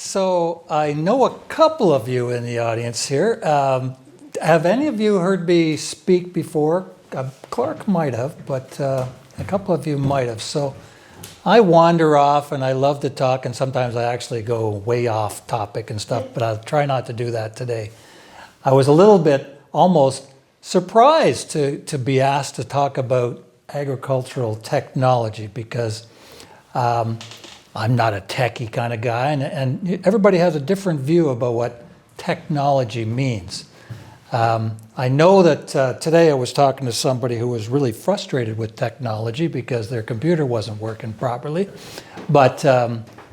So I know a couple of you in the audience here. Have any of you heard me speak before? Clark might have, but a couple of you might have. So I wander off and I love to talk, and sometimes I actually go way off topic and stuff, but I'll try not to do that today. I was a little bit almost surprised to be asked to talk about agricultural technology because I'm not a techie kind of guy, and everybody has a different view about what technology means. I know that today I was talking to somebody who was really frustrated with technology because their computer wasn't working properly, but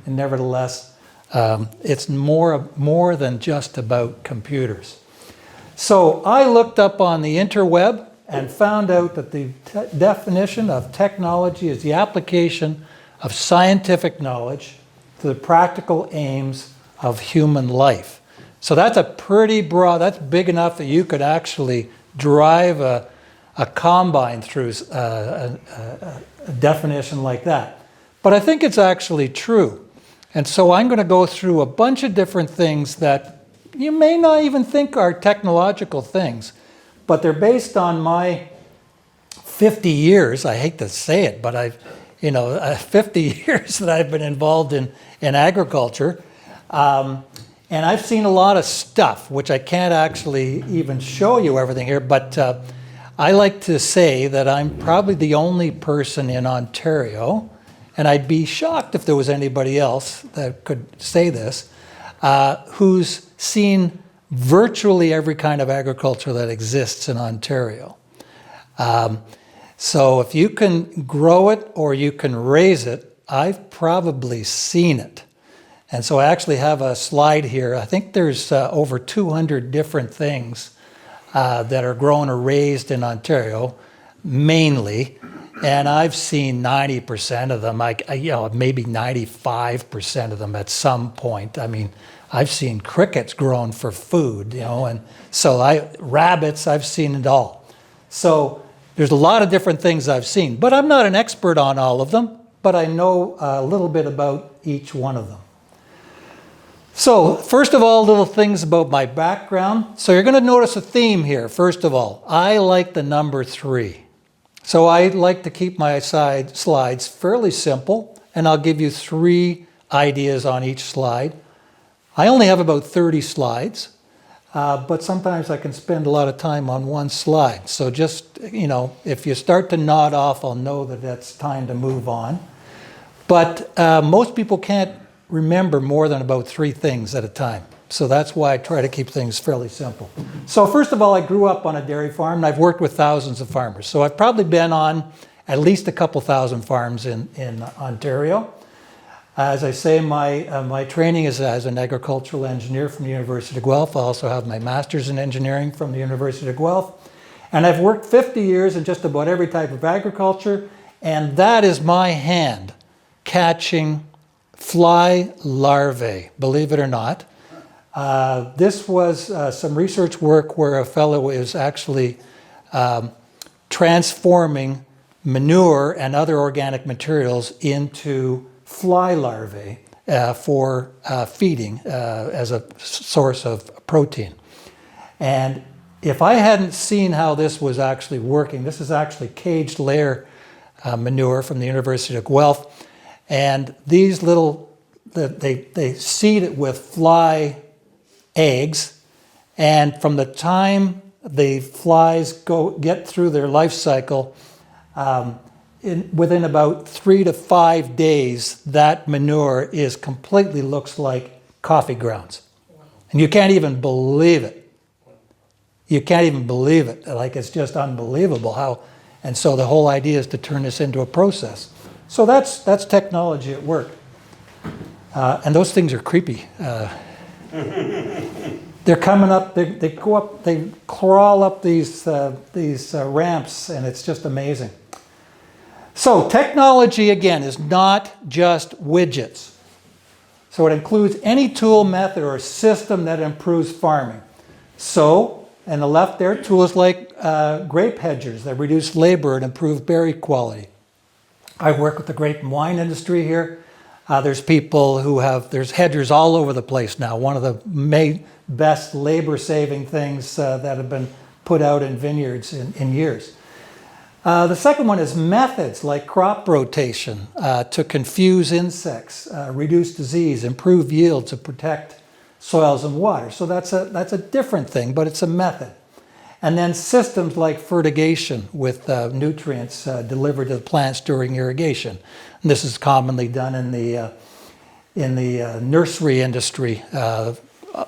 nevertheless, it's more than just about computers. So I looked up on the interweb and found out that the definition of technology is the application of scientific knowledge to the practical aims of human life. So that's a pretty broad, that's big enough that you could actually drive a combine through a definition like that. But I think it's actually true. And so I'm going to go through a bunch of different things that you may not even think are technological things, but they're based on my 50 years, I hate to say it, but 50 years that I've been involved in agriculture. And I've seen a lot of stuff, which I can't actually even show you everything here, but I like to say that I'm probably the only person in Ontario, and I'd be shocked if there was anybody else that could say this, who's seen virtually every kind of agriculture that exists in Ontario. So if you can grow it or you can raise it, I've probably seen it. And so I actually have a slide here. I think there's over 200 different things that are grown or raised in Ontario, mainly. And I've seen 90% of them, maybe 95% of them at some point. I mean, I've seen crickets grown for food, and so rabbits, I've seen it all. So there's a lot of different things I've seen, but I'm not an expert on all of them, but I know a little bit about each one of them. So first of all, little things about my background. So you're going to notice a theme here. First of all, I like the number 3. So I like to keep my slides fairly simple, and I'll give you 3 ideas on each slide. I only have about 30 slides, but sometimes I can spend a lot of time on one slide. So just, if you start to nod off, I'll know that that's time to move on. But most people can't remember more than about 3 things at a time. So that's why I try to keep things fairly simple. So first of all, I grew up on a dairy farm, and I've worked with thousands of farmers. So I've probably been on at least a couple thousand farms in Ontario. As I say, my training is as an agricultural engineer from the University of Guelph. I also have my master's in engineering from the University of Guelph. And I've worked 50 years in just about every type of agriculture, and that is my hand catching fly larvae, believe it or not. This was some research work where a fellow is actually transforming manure and other organic materials into fly larvae for feeding as a source of protein. And if I hadn't seen how this was actually working, this is actually caged layer manure from the University of Guelph, and these they seed it with fly eggs, and from the time the flies get through their life cycle, within about 3 to 5 days, that manure completely looks like coffee grounds. And you can't even believe it. You can't even believe it. Like, it's just unbelievable how, and so the whole idea is to turn this into a process. So that's technology at work. And those things are creepy. They're coming up, they go up, they crawl up these ramps, and it's just amazing. So technology, again, is not just widgets. So it includes any tool, method, or system that improves farming. So, on the left there, tools like grape hedgers that reduce labor and improve berry quality. I work with the grape and wine industry here. There's people who there's hedgers all over the place now. One of the best labor-saving things that have been put out in vineyards in years. The second one is methods like crop rotation to confuse insects, reduce disease, improve yields, to protect soils and water. So that's a different thing, but it's a method. And then systems like fertigation with nutrients delivered to the plants during irrigation. And this is commonly done in the nursery industry,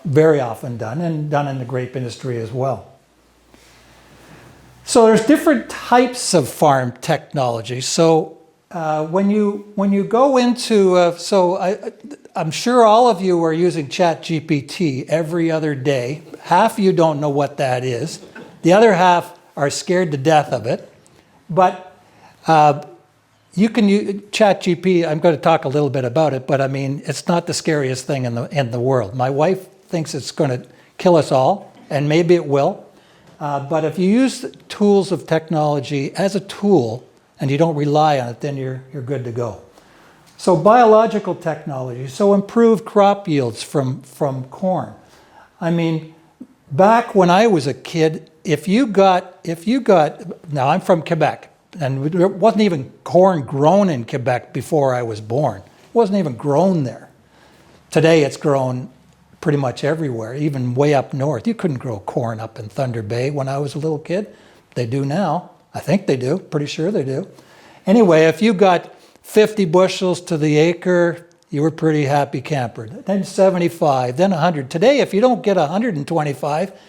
very often done, and done in the grape industry as well. So there's different types of farm technology. So when you go into, I'm sure all of you are using ChatGPT every other day. Half of you don't know what that is. The other half are scared to death of it. But you can use ChatGPT. I'm going to talk a little bit about it, but I mean, it's not the scariest thing in the world. My wife thinks it's going to kill us all, and maybe it will. But if you use tools of technology as a tool and you don't rely on it, then you're good to go. So biological technology, so improved crop yields from corn. I mean, back when I was a kid, if you got, now I'm from Quebec, and there wasn't even corn grown in Quebec before I was born. It wasn't even grown there. Today it's grown pretty much everywhere, even way up north. You couldn't grow corn up in Thunder Bay when I was a little kid. They do now. I think they do. Pretty sure they do. Anyway, if you got 50 bushels to the acre, you were pretty happy camper. Then 75, then 100. Today, if you don't get 125,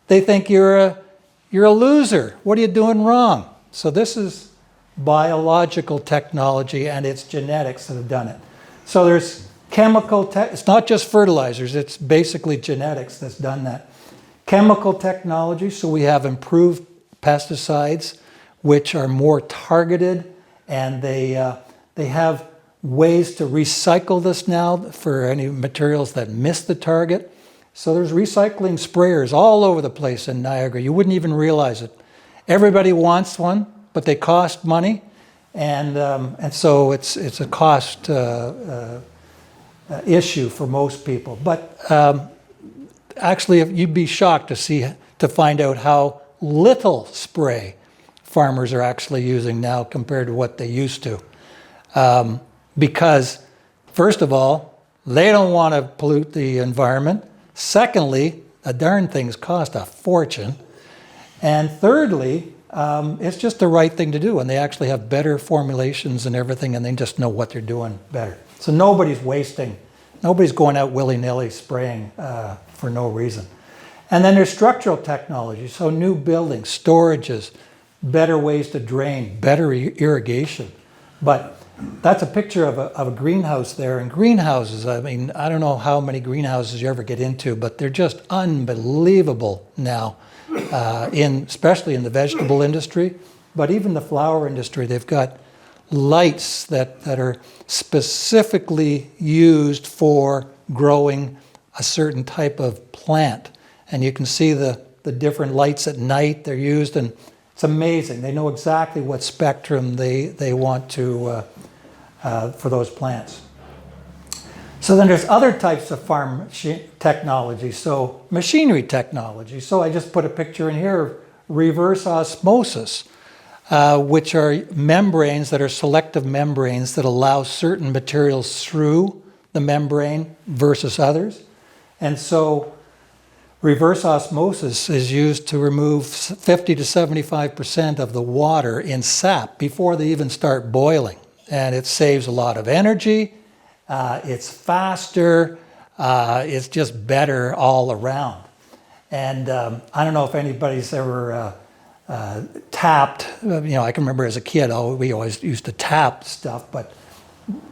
they think you're a loser. What are you doing wrong? So this is biological technology, and it's genetics that have done it. So there's it's not just fertilizers, it's basically genetics that's done that. Chemical technology, so we have improved pesticides, which are more targeted, and they have ways to recycle this now for any materials that miss the target. So there's recycling sprayers all over the place in Niagara. You wouldn't even realize it. Everybody wants one, but they cost money, and so it's a cost issue for most people. But actually, you'd be shocked to find out how little spray farmers are actually using now compared to what they used to. Because, first of all, they don't want to pollute the environment. Secondly, the darn things cost a fortune. And thirdly, it's just the right thing to do, and they actually have better formulations and everything, and they just know what they're doing better. So nobody's going out willy-nilly spraying for no reason. And then there's structural technology, so new buildings, storages, better ways to drain, better irrigation. But that's a picture of a greenhouse there. And greenhouses, I mean, I don't know how many greenhouses you ever get into, but they're just unbelievable now, especially in the vegetable industry, but even the flower industry. They've got lights that are specifically used for growing a certain type of plant. And you can see the different lights at night they're used, and it's amazing. They know exactly what spectrum they want to for those plants. So then there's other types of farm technology, so machinery technology. So I just put a picture in here of reverse osmosis, which are membranes that are selective membranes that allow certain materials through the membrane versus others. And so reverse osmosis is used to remove 50 to 75% of the water in sap before they even start boiling. And it saves a lot of energy, it's faster, it's just better all around. And I don't know if anybody's ever tapped, I can remember as a kid, we always used to tap stuff, but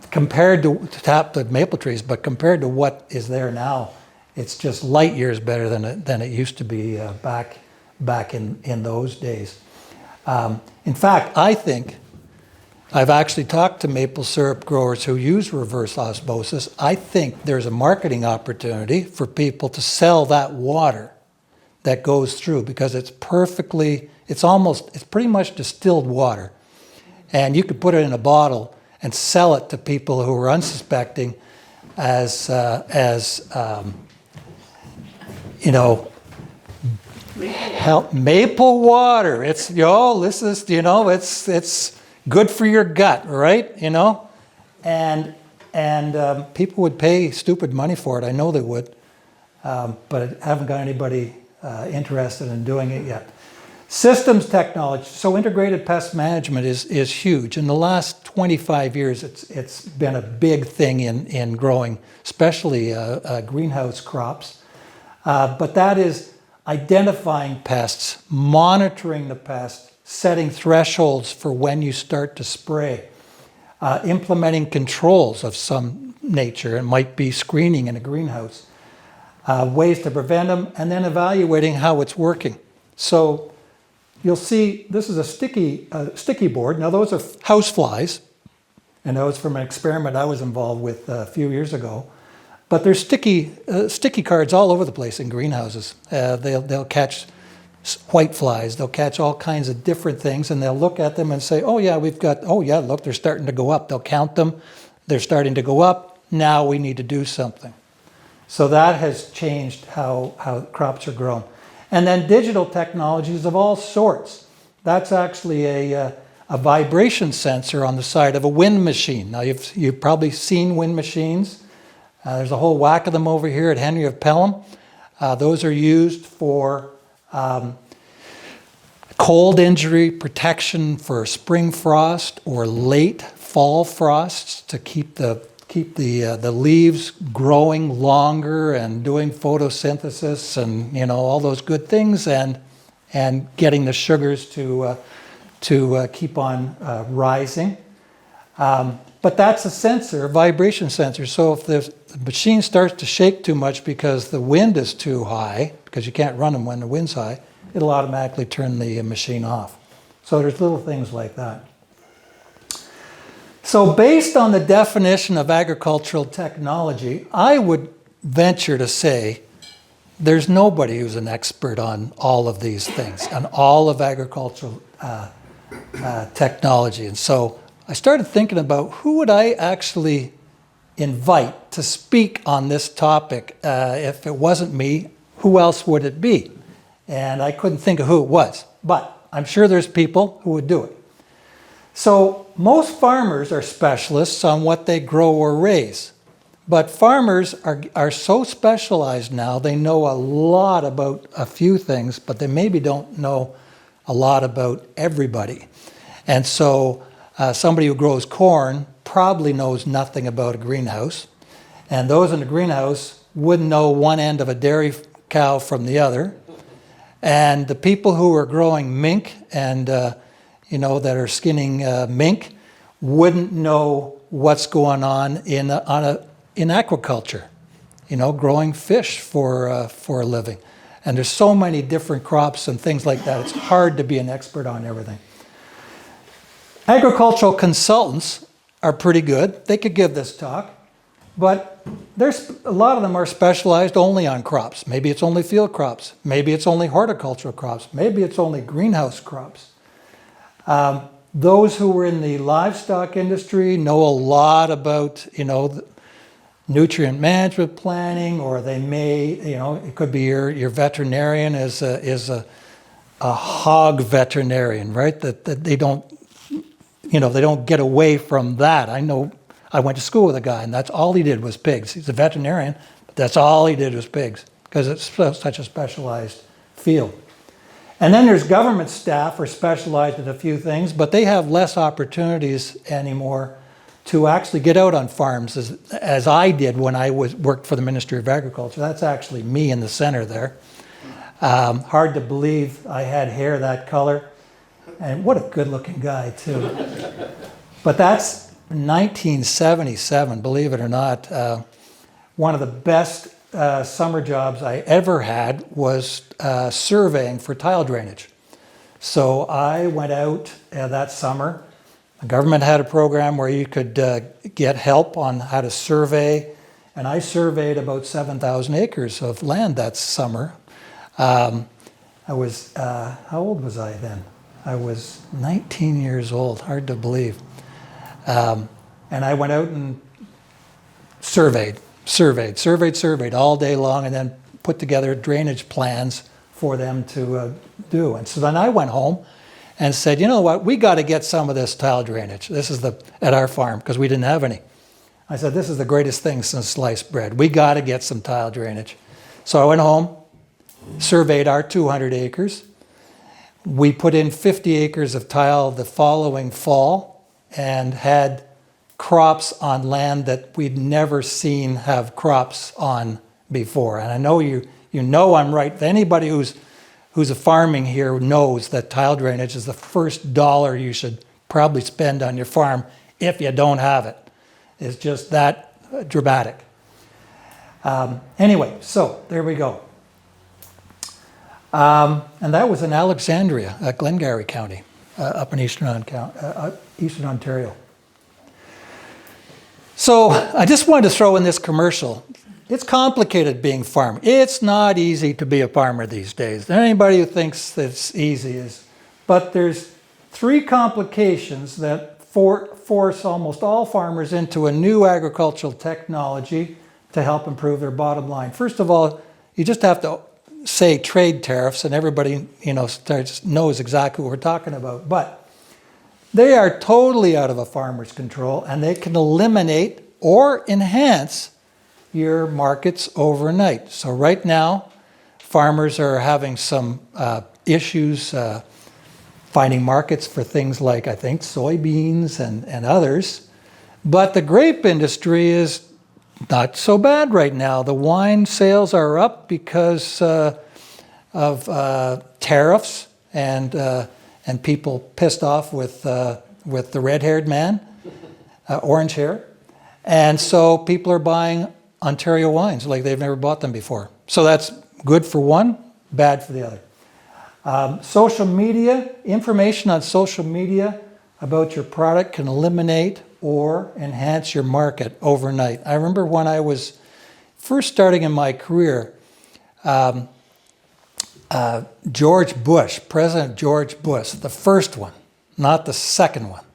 compared to tap the maple trees, but compared to what is there now, it's just light years better than it used to be back in those days. In fact, I think I've actually talked to maple syrup growers who use reverse osmosis. I think there's a marketing opportunity for people to sell that water that goes through, because it's pretty much distilled water. And you could put it in a bottle and sell it to people who were unsuspecting as you know, maple water. It's, this is, it's good for your gut, right? And people would pay stupid money for it. I know they would, but I haven't got anybody interested in doing it yet. Systems technology. So integrated pest management is huge. In the last 25 years, it's been a big thing in growing, especially greenhouse crops. But that is identifying pests, monitoring the pest, setting thresholds for when you start to spray, implementing controls of some nature. It might be screening in a greenhouse, ways to prevent them, and then evaluating how it's working. So you'll see this is a sticky board. Now those are house flies, and that was from an experiment I was involved with a few years ago. But there's sticky cards all over the place in greenhouses. They'll catch white flies. They'll catch all kinds of different things, and they'll look at them and say, oh yeah, look, they're starting to go up. They'll count them. They're starting to go up. Now we need to do something. So that has changed how crops are grown. And then digital technologies of all sorts. That's actually a vibration sensor on the side of a wind machine. Now you've probably seen wind machines. There's a whole whack of them over here at Henry of Pelham. Those are used for cold injury protection for spring frost or late fall frosts to keep the leaves growing longer and doing photosynthesis and all those good things and getting the sugars to keep on rising. But that's a sensor, a vibration sensor. So if the machine starts to shake too much because the wind is too high, because you can't run them when the wind's high, it'll automatically turn the machine off. So there's little things like that. So based on the definition of agricultural technology, I would venture to say there's nobody who's an expert on all of these things, on all of agricultural technology. And so I started thinking about who would I actually invite to speak on this topic. If it wasn't me, who else would it be? And I couldn't think of who it was, but I'm sure there's people who would do it. So most farmers are specialists on what they grow or raise, but farmers are so specialized now, they know a lot about a few things, but they maybe don't know a lot about everybody. And so somebody who grows corn probably knows nothing about a greenhouse, and those in the greenhouse wouldn't know one end of a dairy cow from the other. And the people who are growing mink and that are skinning mink wouldn't know what's going on in aquaculture, growing fish for a living. And there's so many different crops and things like that. It's hard to be an expert on everything. Agricultural consultants are pretty good. They could give this talk, but there's a lot of them are specialized only on crops. Maybe it's only field crops. Maybe it's only horticultural crops. Maybe it's only greenhouse crops. Those who were in the livestock industry know a lot about, nutrient management planning, or they may, it could be your veterinarian is a hog veterinarian, right? That they don't, they don't get away from that. I know I went to school with a guy, and that's all he did was pigs. He's a veterinarian, but that's all he did was pigs, because it's such a specialized field. And then there's government staff who are specialized in a few things, but they have less opportunities anymore to actually get out on farms as I did when I worked for the Ministry of Agriculture. That's actually me in the center there. Hard to believe I had hair that color. And what a good-looking guy, too. But that's 1977, believe it or not. One of the best summer jobs I ever had was surveying for tile drainage. So I went out that summer. The government had a program where you could get help on how to survey, and I surveyed about 7,000 acres of land that summer. I was, how old was I then? I was 19 years old, hard to believe. And I went out and surveyed all day long, and then put together drainage plans for them to do. And so then I went home and said, you know what, we got to get some of this tile drainage. This is at our farm, because we didn't have any. I said, this is the greatest thing since sliced bread. We got to get some tile drainage. So I went home, surveyed our 200 acres. We put in 50 acres of tile the following fall and had crops on land that we'd never seen have crops on before. And I know you know I'm right. Anybody who's a farming here knows that tile drainage is the first dollar you should probably spend on your farm if you don't have it. It's just that dramatic. Anyway, so there we go. And that was in Alexandria, Glengarry County, up in Eastern Ontario. So I just wanted to throw in this commercial. It's complicated being a farmer. It's not easy to be a farmer these days. Anybody who thinks it's easy is. But there's 3 complications that force almost all farmers into a new agricultural technology to help improve their bottom line. First of all, you just have to say trade tariffs, and everybody knows exactly what we're talking about. But they are totally out of a farmer's control, and they can eliminate or enhance your markets overnight. So right now, farmers are having some issues finding markets for things like, I think, soybeans and others. But the grape industry is not so bad right now. The wine sales are up because of tariffs and people pissed off with the red-haired man, orange hair. And so people are buying Ontario wines like they've never bought them before. So that's good for one, bad for the other. Social media, information on social media about your product can eliminate or enhance your market overnight. I remember when I was first starting in my career, George Bush, President George Bush, the first one, not the second one,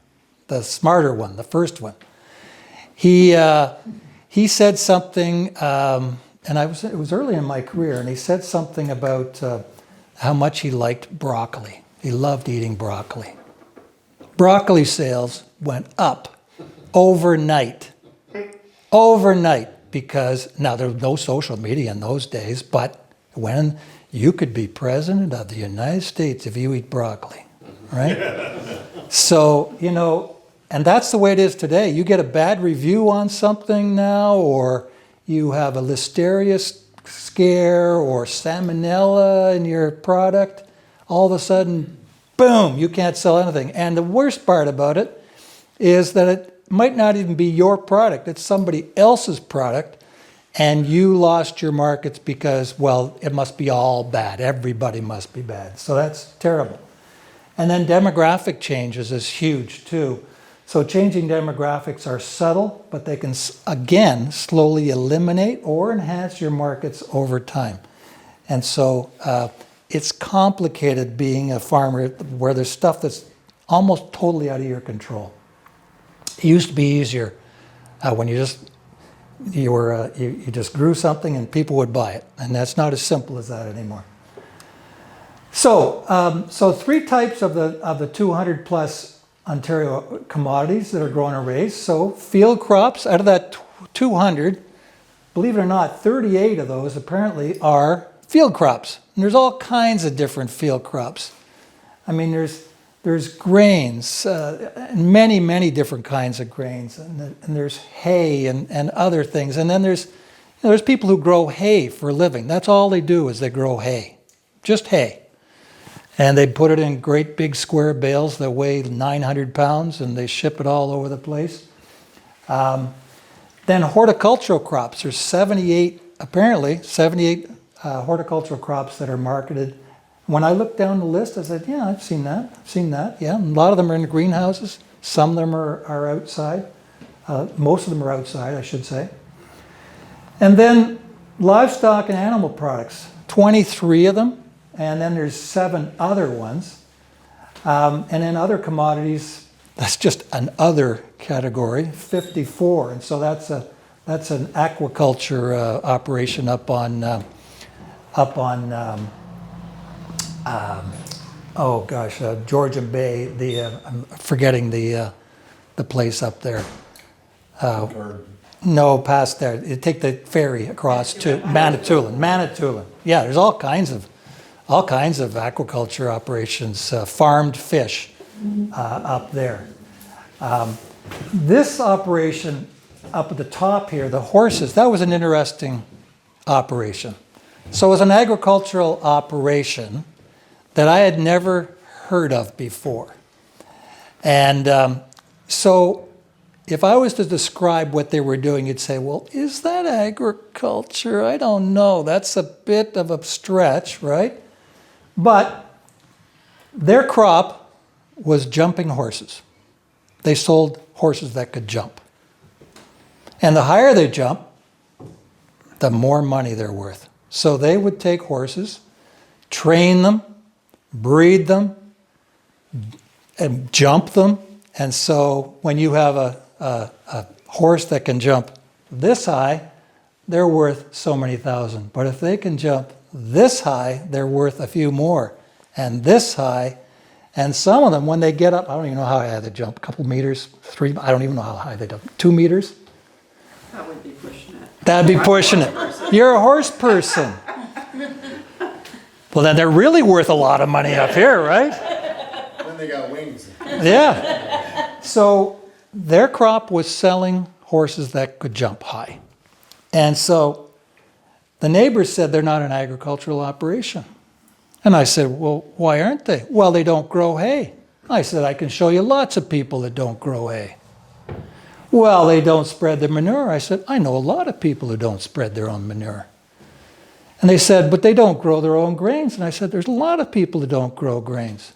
the smarter one, the first one. He said something, and it was early in my career, and he said something about how much he liked broccoli. He loved eating broccoli. Broccoli sales went up overnight, because now there was no social media in those days, but when you could be president of the United States if you eat broccoli, right? So, and that's the way it is today. You get a bad review on something now, or you have a listeria scare or salmonella in your product, all of a sudden, boom, you can't sell anything. And the worst part about it is that it might not even be your product. It's somebody else's product, and you lost your markets because, well, it must be all bad. Everybody must be bad. So that's terrible. And then demographic changes is huge too. So changing demographics are subtle, but they can, again, slowly eliminate or enhance your markets over time. And so it's complicated being a farmer where there's stuff that's almost totally out of your control. It used to be easier when you just grew something and people would buy it, and that's not as simple as that anymore. So 3 types of the 200 plus Ontario commodities that are grown and raised. So field crops, out of that 200, believe it or not, 38 of those apparently are field crops. And there's all kinds of different field crops. I mean, there's grains, many, many different kinds of grains, and there's hay and other things. And then there's people who grow hay for a living. That's all they do is they grow hay, just hay. And they put it in great big square bales that weigh 900 pounds, and they ship it all over the place. Then horticultural crops. There's 78 horticultural crops that are marketed. When I looked down the list, I said, yeah, I've seen that. Yeah, a lot of them are in the greenhouses. Some of them are outside. Most of them are outside, I should say. And then livestock and animal products, 23 of them. And then there's 7 other ones. And then other commodities, That's just an other category, 54. And so that's an aquaculture operation up on Georgian Bay. I'm forgetting the place up there. No, past there. You take the ferry across to Manitoulin. Yeah, there's all kinds of aquaculture operations, farmed fish up there. This operation up at the top here, the horses, that was an interesting operation. So it was an agricultural operation that I had never heard of before. And so if I was to describe what they were doing, you'd say, well, is that agriculture? I don't know. That's a bit of a stretch, right? But their crop was jumping horses. They sold horses that could jump. And the higher they jump, the more money they're worth. So they would take horses, train them, breed them, and jump them. And so when you have a horse that can jump this high, they're worth so many thousand. But if they can jump this high, they're worth a few more. And this high, and some of them, when they get up, I don't even know how high they jump, a couple meters, 3, I don't even know how high they jump, 2 meters? That would be pushing it. That'd be pushing it. You're a horse person. Well, then they're really worth a lot of money up here, right? Then they got wings. Yeah. So their crop was selling horses that could jump high. And so the neighbors said they're not an agricultural operation. And I said, well, why aren't they? Well, they don't grow hay. I said, I can show you lots of people that don't grow hay. Well, they don't spread their manure. I said, I know a lot of people who don't spread their own manure. And they said, but they don't grow their own grains. And I said, there's a lot of people who don't grow grains.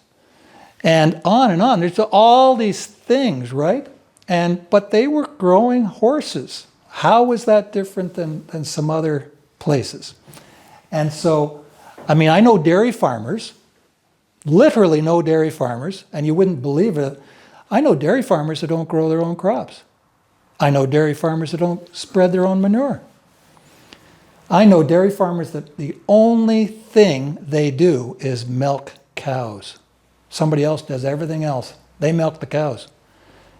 And on and on. There's all these things, right? But they were growing horses. How was that different than some other places? And so, I mean, I know dairy farmers, literally know dairy farmers, and you wouldn't believe it. I know dairy farmers that don't grow their own crops. I know dairy farmers that don't spread their own manure. I know dairy farmers that the only thing they do is milk cows. Somebody else does everything else. They milk the cows.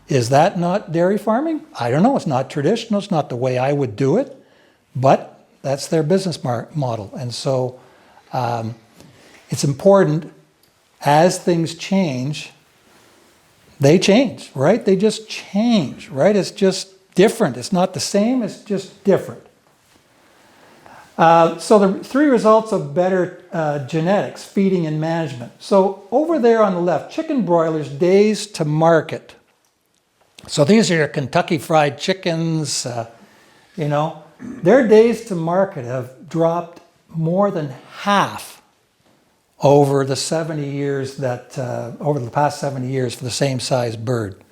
Is that not dairy farming? I don't know. It's not traditional. It's not the way I would do it. But that's their business model. And so it's important as things change, they change, right? They just change, right? It's just different. It's not the same. It's just different. So the 3 results of better genetics, feeding and management. So over there on the left, chicken broilers, days to market. So these are your Kentucky Fried Chickens, their days to market have dropped more than half over the 70 years over the past 70 years for the same size bird.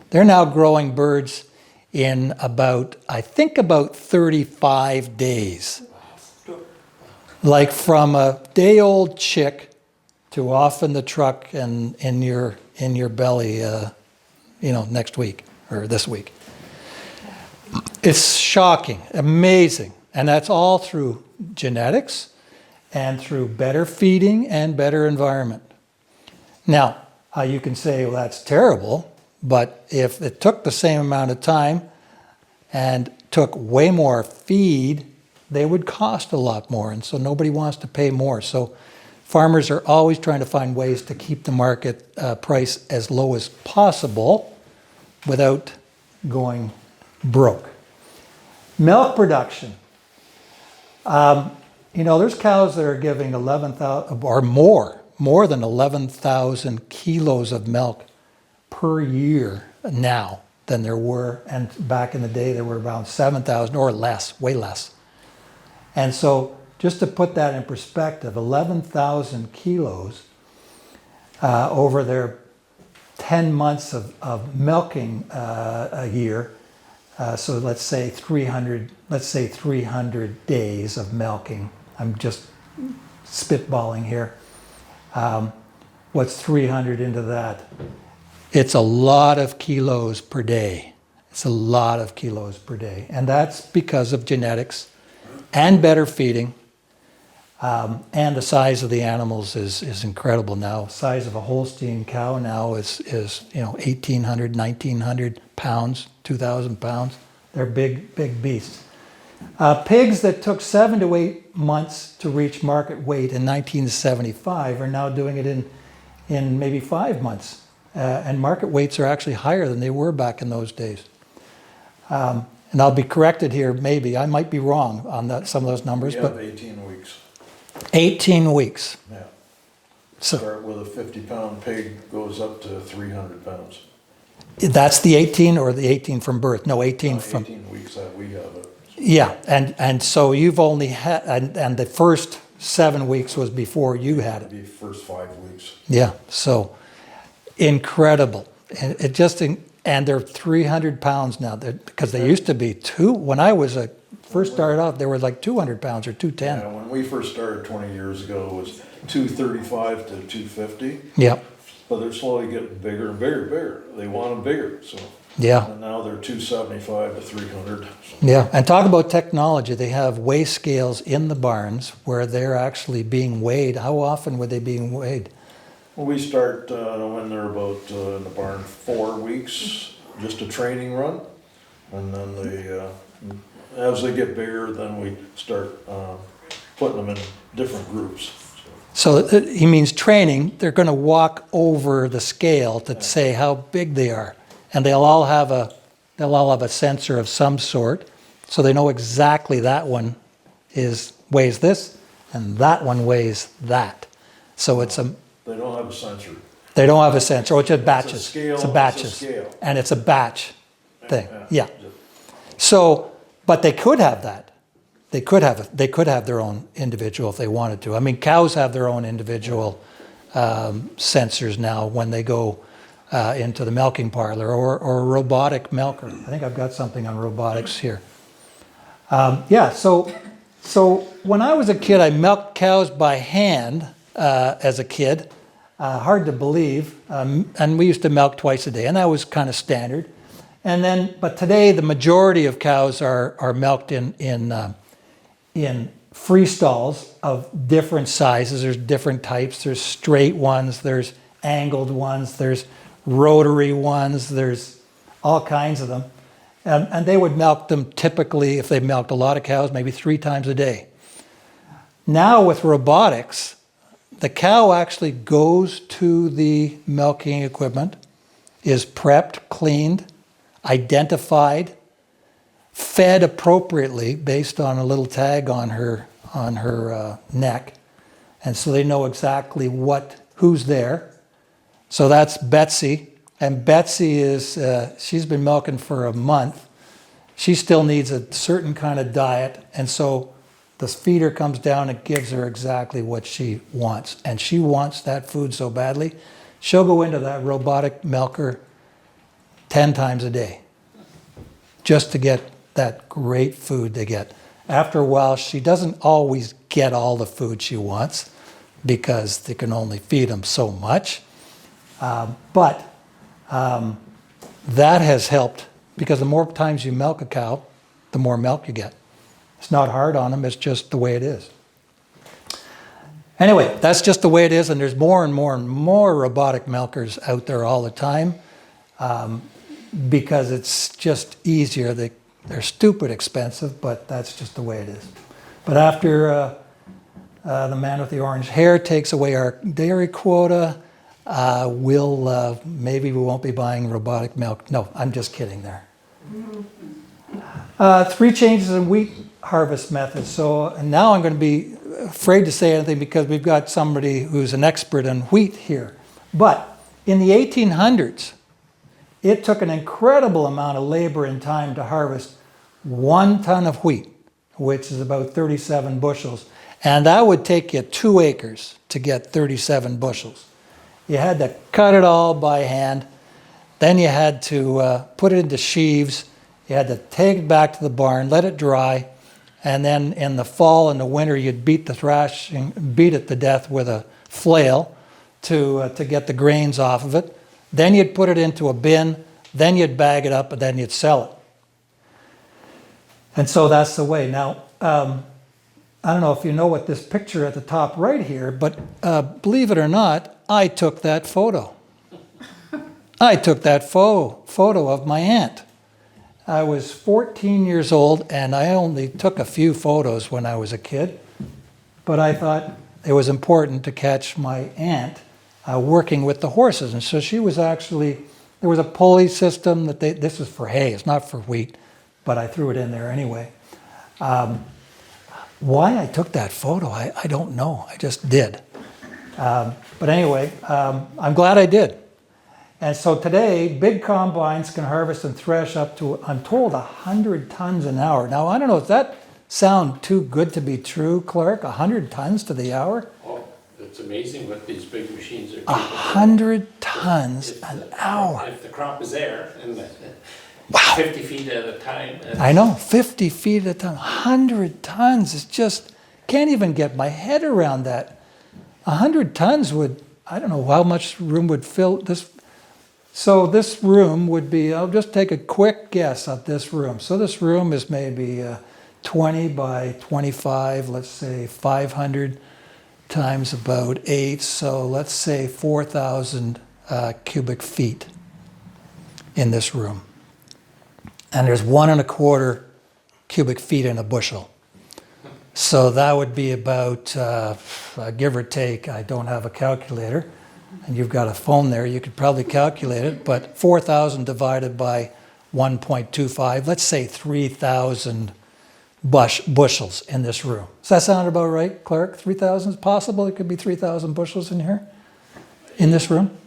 They're now growing birds in about 35 days. Like from a day-old chick to off in the truck and in your belly, next week or this week. It's shocking, amazing, and that's all through genetics and through better feeding and better environment. Now, you can say, well, that's terrible, but if it took the same amount of time and took way more feed, they would cost a lot more, and so nobody wants to pay more. So farmers are always trying to find ways to keep the market price as low as possible without going broke. Milk production. There's cows that are giving 11,000 or more than 11,000 kilos of milk per year now than there were, and back in the day there were around 7,000 or less, way less. And so just to put that in perspective, 11,000 kilos over their 10 months of milking a year. So let's say 300 days of milking. I'm just spitballing here. What's 300 into that? It's a lot of kilos per day. It's a lot of kilos per day. And that's because of genetics and better feeding. And the size of the animals is incredible now. Size of a Holstein cow now is 1,800, 1,900 pounds, 2,000 pounds. They're big beasts. Pigs that took 7 to 8 months to reach market weight in 1975 are now doing it in maybe 5 months. And market weights are actually higher than they were back in those days. And I'll be corrected here, maybe. I might be wrong on some of those numbers. We but have 18 weeks. 18 weeks. Yeah. So Start with a 50-pound pig, goes up to 300 pounds. that's the 18 or the 18 from birth? No, 18 from... 18 weeks that we have it. Yeah, and so you've only had... And the first 7 weeks was before you had it. The first 5 weeks. Yeah, so incredible. And it just... And they're 300 pounds now, because they used to be when I was first started off, they were like 200 pounds or 210. Yeah, when we first started 20 years ago, it was 235 to 250. Yep. But they're slowly getting bigger and bigger. They want them bigger, so. Yeah. And now they're 275 to 300. Yeah, and talk about technology. They have weigh scales in the barns where they're actually being weighed. How often were they being weighed? Well, we start when they're about in the barn 4 weeks, just a training run. And then they, as they get bigger, then we start putting them in different groups. So he means training. They're going to walk over the scale to say how big they are, and they'll all have a sensor of some sort, so they know exactly that one weighs this, and that one weighs that. So it's a... They don't have a sensor. They don't have a sensor. It's just batches. It's a scale. It's a batches, It's a scale. and it's a batch thing. Yeah. So, but they could have that. They could have their own individual if they wanted to. I mean, cows have their own individual sensors now when they go into the milking parlor or a robotic milker. I think I've got something on robotics here. Yeah. So when I was a kid, I milked cows by hand as a kid. Hard to believe. And we used to milk twice a day, and that was kind of standard. And then, but today the majority of cows are milked in free stalls of different sizes. There's different types. There's straight ones. There's angled ones. There's rotary ones. There's all kinds of them. And they would milk them typically, if they milked a lot of cows, maybe 3 times a day. Now with robotics, the cow actually goes to the milking equipment, is prepped, cleaned, identified, fed appropriately based on a little tag on her neck, and so they know exactly who's there. So that's Betsy, and Betsy she's been milking for a month. She still needs a certain kind of diet, and so the feeder comes down and gives her exactly what she wants, and she wants that food so badly, she'll go into that robotic milker 10 times a day just to get that great food they get. After a while, she doesn't always get all the food she wants because they can only feed them so much. But that has helped, because the more times you milk a cow, the more milk you get. It's not hard on them, it's just the way it is. Anyway, that's just the way it is, and there's more and more and more robotic milkers out there all the time because it's just easier. They're stupid expensive, but that's just the way it is. But after the man with the orange hair takes away our dairy quota, maybe we won't be buying robotic milk. No, I'm just kidding there. 3 changes in wheat harvest methods. So and now I'm going to be afraid to say anything because we've got somebody who's an expert on wheat here. But in the 1800s, it took an incredible amount of labor and time to harvest 1 ton of wheat, which is about 37 bushels. And that would take you 2 acres to get 37 bushels. You had to cut it all by hand. Then you had to put it into sheaves. You had to take it back to the barn, let it dry, and then in the fall and the winter you'd beat it to death with a flail to get the grains off of it. then you'd put it into a bin, then you'd bag it up, and then you'd sell it. And so that's the way. Now, I don't know if you know what this picture at the top right here, but believe it or not, I took that photo. I took that photo of my aunt. I was 14 years old, and I only took a few photos when I was a kid, but I thought it was important to catch my aunt working with the horses. And so she was actually, there was a pulley system that this is for hay, it's not for wheat, but I threw it in there anyway. Why I took that photo, I don't know, I just did. But anyway, I'm glad I did. And so today, big combines can harvest and thresh up to, I'm told, 100 tons an hour. Now, I don't know, does that sound too good to be true, Clark? 100 tons to the hour? Oh, it's amazing what these big machines are capable of. 100 tons an hour. If the crop is there, and Wow. 50 feet at a time. And I know, 50 feet at a time, 100 tons. It's just, can't even get my head around that. 100 tons would, I don't know how much room would fill this. So this room would be, I'll just take a quick guess at this room. So this room is maybe 20 by 25, let's say 500 times about 8. So let's say 4,000 cubic feet in this room. And there's 1.25 cubic feet in a bushel. So that would be about, give or take, I don't have a calculator, and you've got a phone there, you could probably calculate it, but 4,000 divided by 1.25, let's say 3,000 bushels in this room. Does that sound about right, Clark? 3,000 is possible? It could be 3,000 bushels in here, in this room?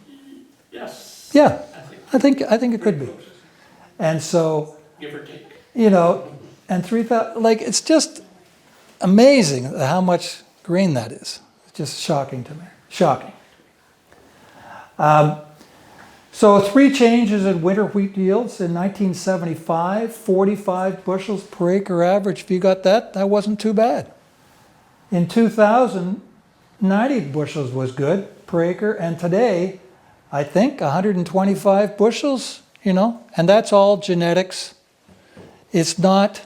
yes. Yeah, I think it could be. And so, Give or take. you know, and 3,000, like, it's just amazing how much green that is. It's just shocking to me. Shocking. So 3 changes in winter wheat yields in 1975, 45 bushels per acre average. If you got that, that wasn't too bad. In 2000, 90 bushels was good per acre, and today, I think 125 bushels, you know, and that's all genetics. It's not,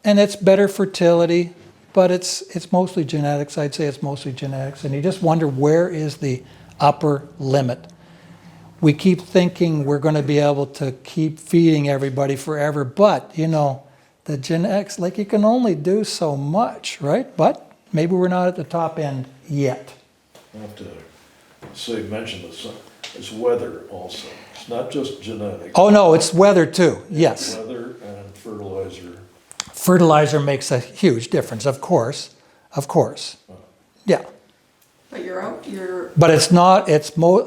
and it's better fertility, but it's mostly genetics. I'd say it's mostly genetics, and you just wonder, where is the upper limit? We keep thinking we're going to be able to keep feeding everybody forever, but, you know, the genetics, like, you can only do so much, right? But maybe we're not at the top end yet. I have to mention this, it's weather also. It's not just genetics. Oh, no, it's weather too, yes. Weather and fertilizer. Fertilizer makes a huge difference, of course, yeah. But you're, But it's not,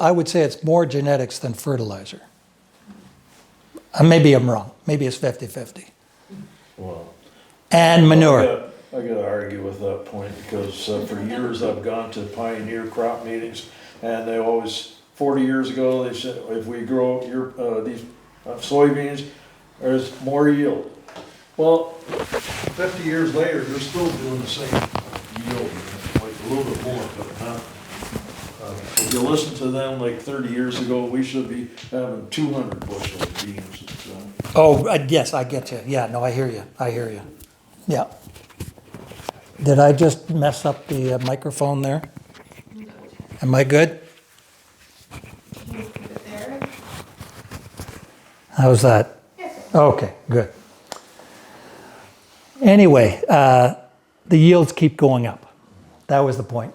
I would say it's more genetics than fertilizer. Maybe I'm wrong, maybe it's 50-50. Well, And manure. I gotta argue with that point, because for years I've gone to Pioneer crop meetings, and they always, 40 years ago, they said, if we grow these soybeans, there's more yield. Well, 50 years later, they're still doing the same yield, like a little bit more, but not. If you listen to them like 30 years ago, we should be having 200 bushels of beans. Oh, yes, I get you. Yeah, no, I hear you. Yeah. Did I just mess up the microphone there? Am I good? How's that? Okay, good. Anyway, the yields keep going up. That was the point.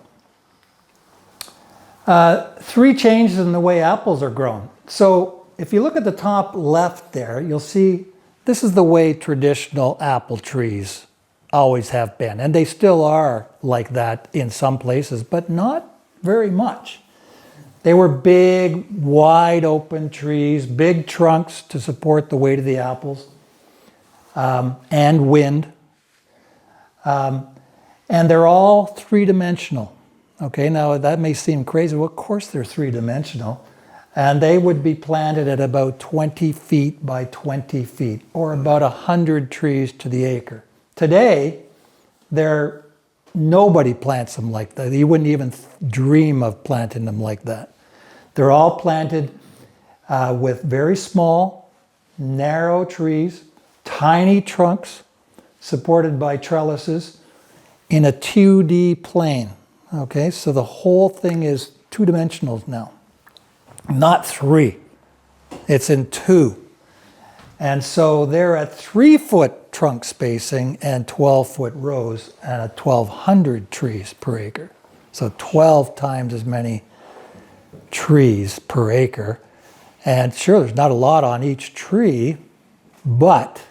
3 changes in the way apples are grown. So if you look at the top left there, you'll see this is the way traditional apple trees always have been. And they still are like that in some places, but not very much. They were big, wide open trees, big trunks to support the weight of the apples, and wind. And they're all 3-dimensional. Okay, now that may seem crazy. Well, of course they're 3-dimensional. And they would be planted at about 20 feet by 20 feet, or about 100 trees to the acre. Today, nobody plants them like that. You wouldn't even dream of planting them like that. They're all planted with very small, narrow trees, tiny trunks supported by trellises in a 2D plane. Okay, so the whole thing is two-dimensional now, not 3. It's in 2. And so they're at 3-foot trunk spacing and 12-foot rows and at 1,200 trees per acre. So 12 times as many trees per acre. And sure, there's not a lot on each tree, but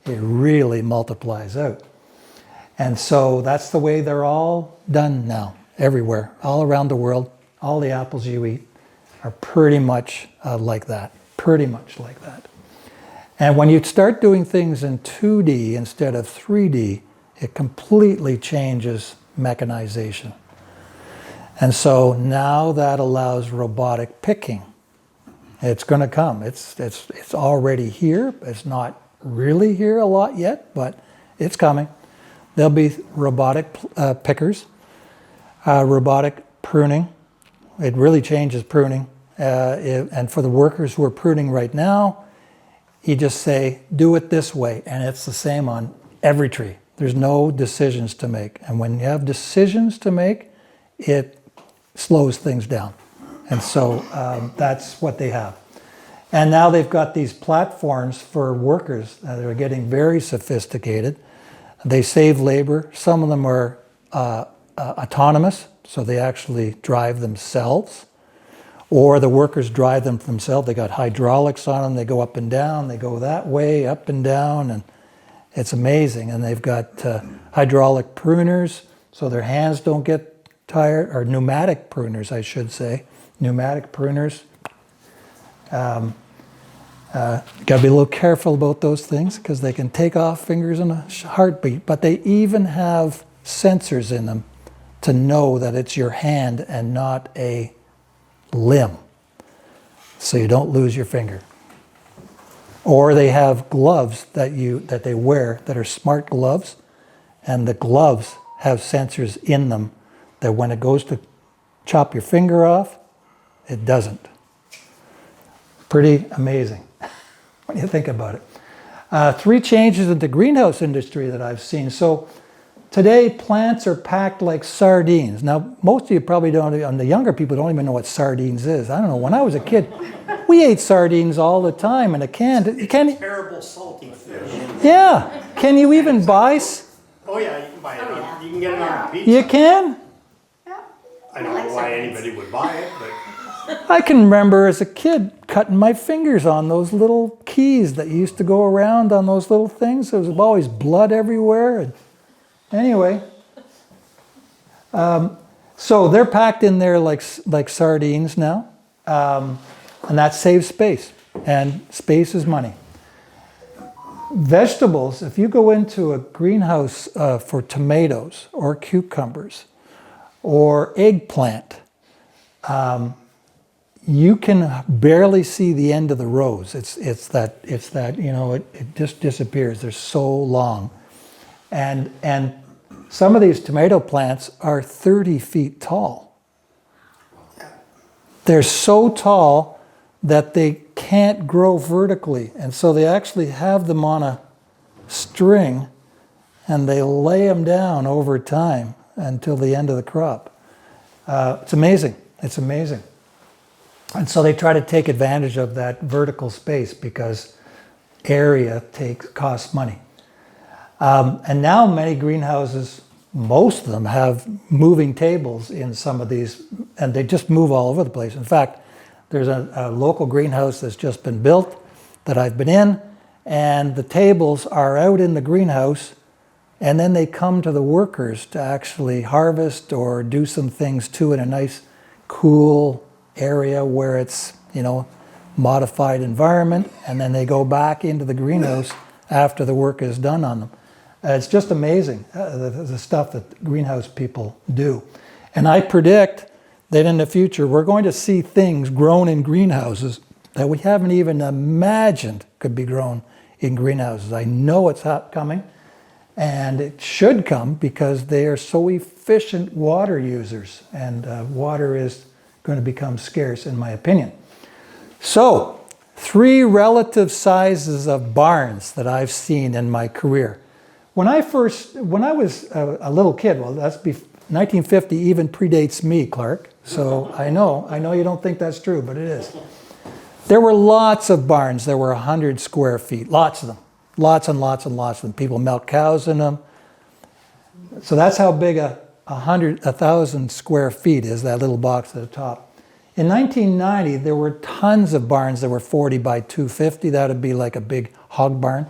it really multiplies out. And so that's the way they're all done now, everywhere, all around the world. All the apples you eat are pretty much like that, pretty much like that. And when you start doing things in 2D instead of 3D, it completely changes mechanization. And so now that allows robotic picking. It's going to come. It's already here. It's not really here a lot yet, but it's coming. There'll be robotic pickers, robotic pruning. It really changes pruning. And for the workers who are pruning right now, you just say, do it this way. And it's the same on every tree. There's no decisions to make. And when you have decisions to make, it slows things down. And so that's what they have. And now they've got these platforms for workers that are getting very sophisticated. They save labor. Some of them are autonomous, so they actually drive themselves. Or the workers drive them themselves. They got hydraulics on them. They go up and down. They go that way, up and down, and it's amazing. And they've got hydraulic pruners, so their hands don't get tired, or pneumatic pruners, I should say. Pneumatic pruners. Got to be a little careful about those things because they can take off fingers in a heartbeat. But they even have sensors in them to know that it's your hand and not a limb, so you don't lose your finger. Or they have gloves that they wear that are smart gloves, and the gloves have sensors in them that when it goes to chop your finger off, it doesn't. Pretty amazing when you think about it. 3 changes in the greenhouse industry that I've seen. So today, plants are packed like sardines. Now, most of you probably don't, and the younger people don't even know what sardines is. I don't know, when I was a kid, we ate sardines all the time in a can. It's terrible salty fish. Yeah. Can you even buy? Oh yeah, you can buy it. You can get it on pizza. You can? I don't know why anybody would buy it, but I can remember as a kid cutting my fingers on those little keys that used to go around on those little things. There was always blood everywhere. And anyway, so they're packed in there like sardines now, and that saves space, and space is money. Vegetables, if you go into a greenhouse for tomatoes or cucumbers or eggplant, you can barely see the end of the rows. It's that it just disappears. They're so long, and some of these tomato plants are 30 feet tall. They're so tall that they can't grow vertically, and so they actually have them on a string, and they lay them down over time until the end of the crop. It's amazing. It's amazing. And so they try to take advantage of that vertical space because area costs money. And now many greenhouses, most of them have moving tables in some of these, and they just move all over the place. In fact, there's a local greenhouse that's just been built that I've been in, and the tables are out in the greenhouse, and then they come to the workers to actually harvest or do some things too in a nice, cool area where it's, modified environment, and then they go back into the greenhouse after the work is done on them. It's just amazing, the stuff that greenhouse people do. And I predict that in the future, we're going to see things grown in greenhouses that we haven't even imagined could be grown in greenhouses. I know it's coming, and it should come because they are so efficient water users, and water is going to become scarce, in my opinion. So, 3 relative sizes of barns that I've seen in my career. When I was a little kid, well, 1950 even predates me, Clark. So I know you don't think that's true, but it is. There were lots of barns that were 100 square feet, lots of them, lots and lots and lots of them. People milk cows in them. So that's how big a 1,000 square feet is, that little box at the top. In 1990, there were tons of barns that were 40 by 250. That would be like a big hog barn.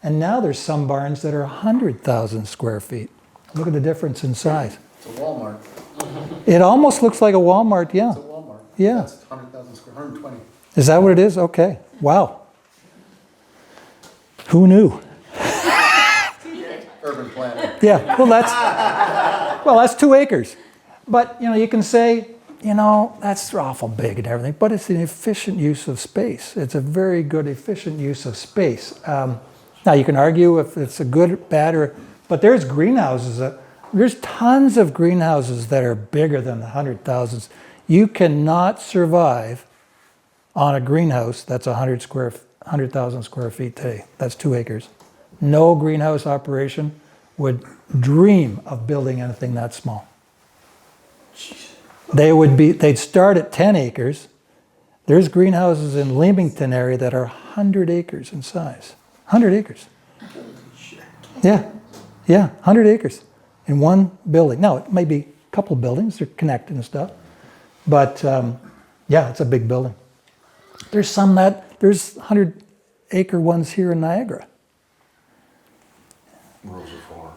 And now there's some barns that are 100,000 square feet. Look at the difference in size. It's a Walmart. It almost looks like a Walmart, yeah. It's a Walmart. Yeah. That's 100,000 square, 120. Is that what it is? Okay. Wow. Who knew? Urban planner. Yeah. Well, that's 2 acres. But, you can say, that's awful big and everything, but it's an efficient use of space. It's a very good, efficient use of space. Now, you can argue if it's a good, bad, but there's greenhouses. There's tons of greenhouses that are bigger than the 100,000s. You cannot survive on a greenhouse that's 100,000 square feet today. That's 2 acres. No greenhouse operation would dream of building anything that small. They'd start at 10 acres. There's greenhouses in Leamington area that are 100 acres in size. 100 acres. Yeah, 100 acres in one building. Now, it may be a couple buildings, they're connected and stuff. But yeah, it's a big building. There's 100 acre ones here in Niagara. Rosa Farm.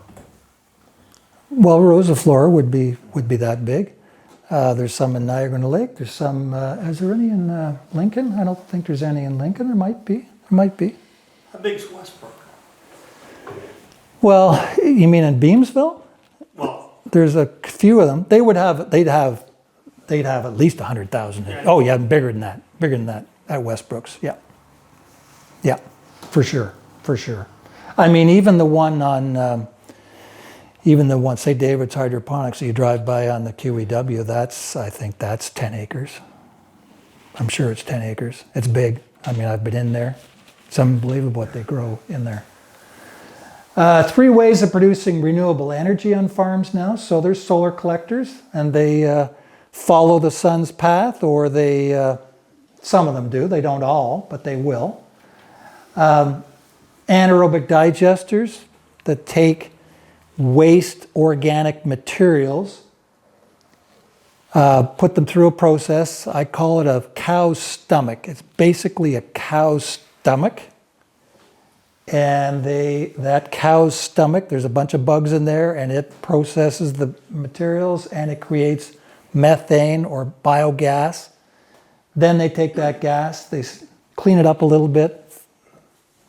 Well, Rosa Flora would be that big. There's some in Niagara on the Lake. There's some. Is there any in Lincoln? I don't think there's any in Lincoln. There might be. How big's Westbrook? Well, you mean in Beamsville? Well, There's a few of them. They'd have at least 100,000. Oh yeah, bigger than that at Westbrooks. Yeah, for sure. I mean, even the one, say David's Hydroponics, you drive by on the QEW, I think that's 10 acres. I'm sure it's 10 acres. It's big. I mean, I've been in there. It's unbelievable what they grow in there. 3 ways of producing renewable energy on farms now. So there's solar collectors, and they follow the sun's path, or some of them do. They don't all, but they will. Anaerobic digesters that take waste organic materials, put them through a process. I call it a cow's stomach. It's basically a cow's stomach. And that cow's stomach, there's a bunch of bugs in there, and it processes the materials and it creates methane or biogas. Then they take that gas, they clean it up a little bit,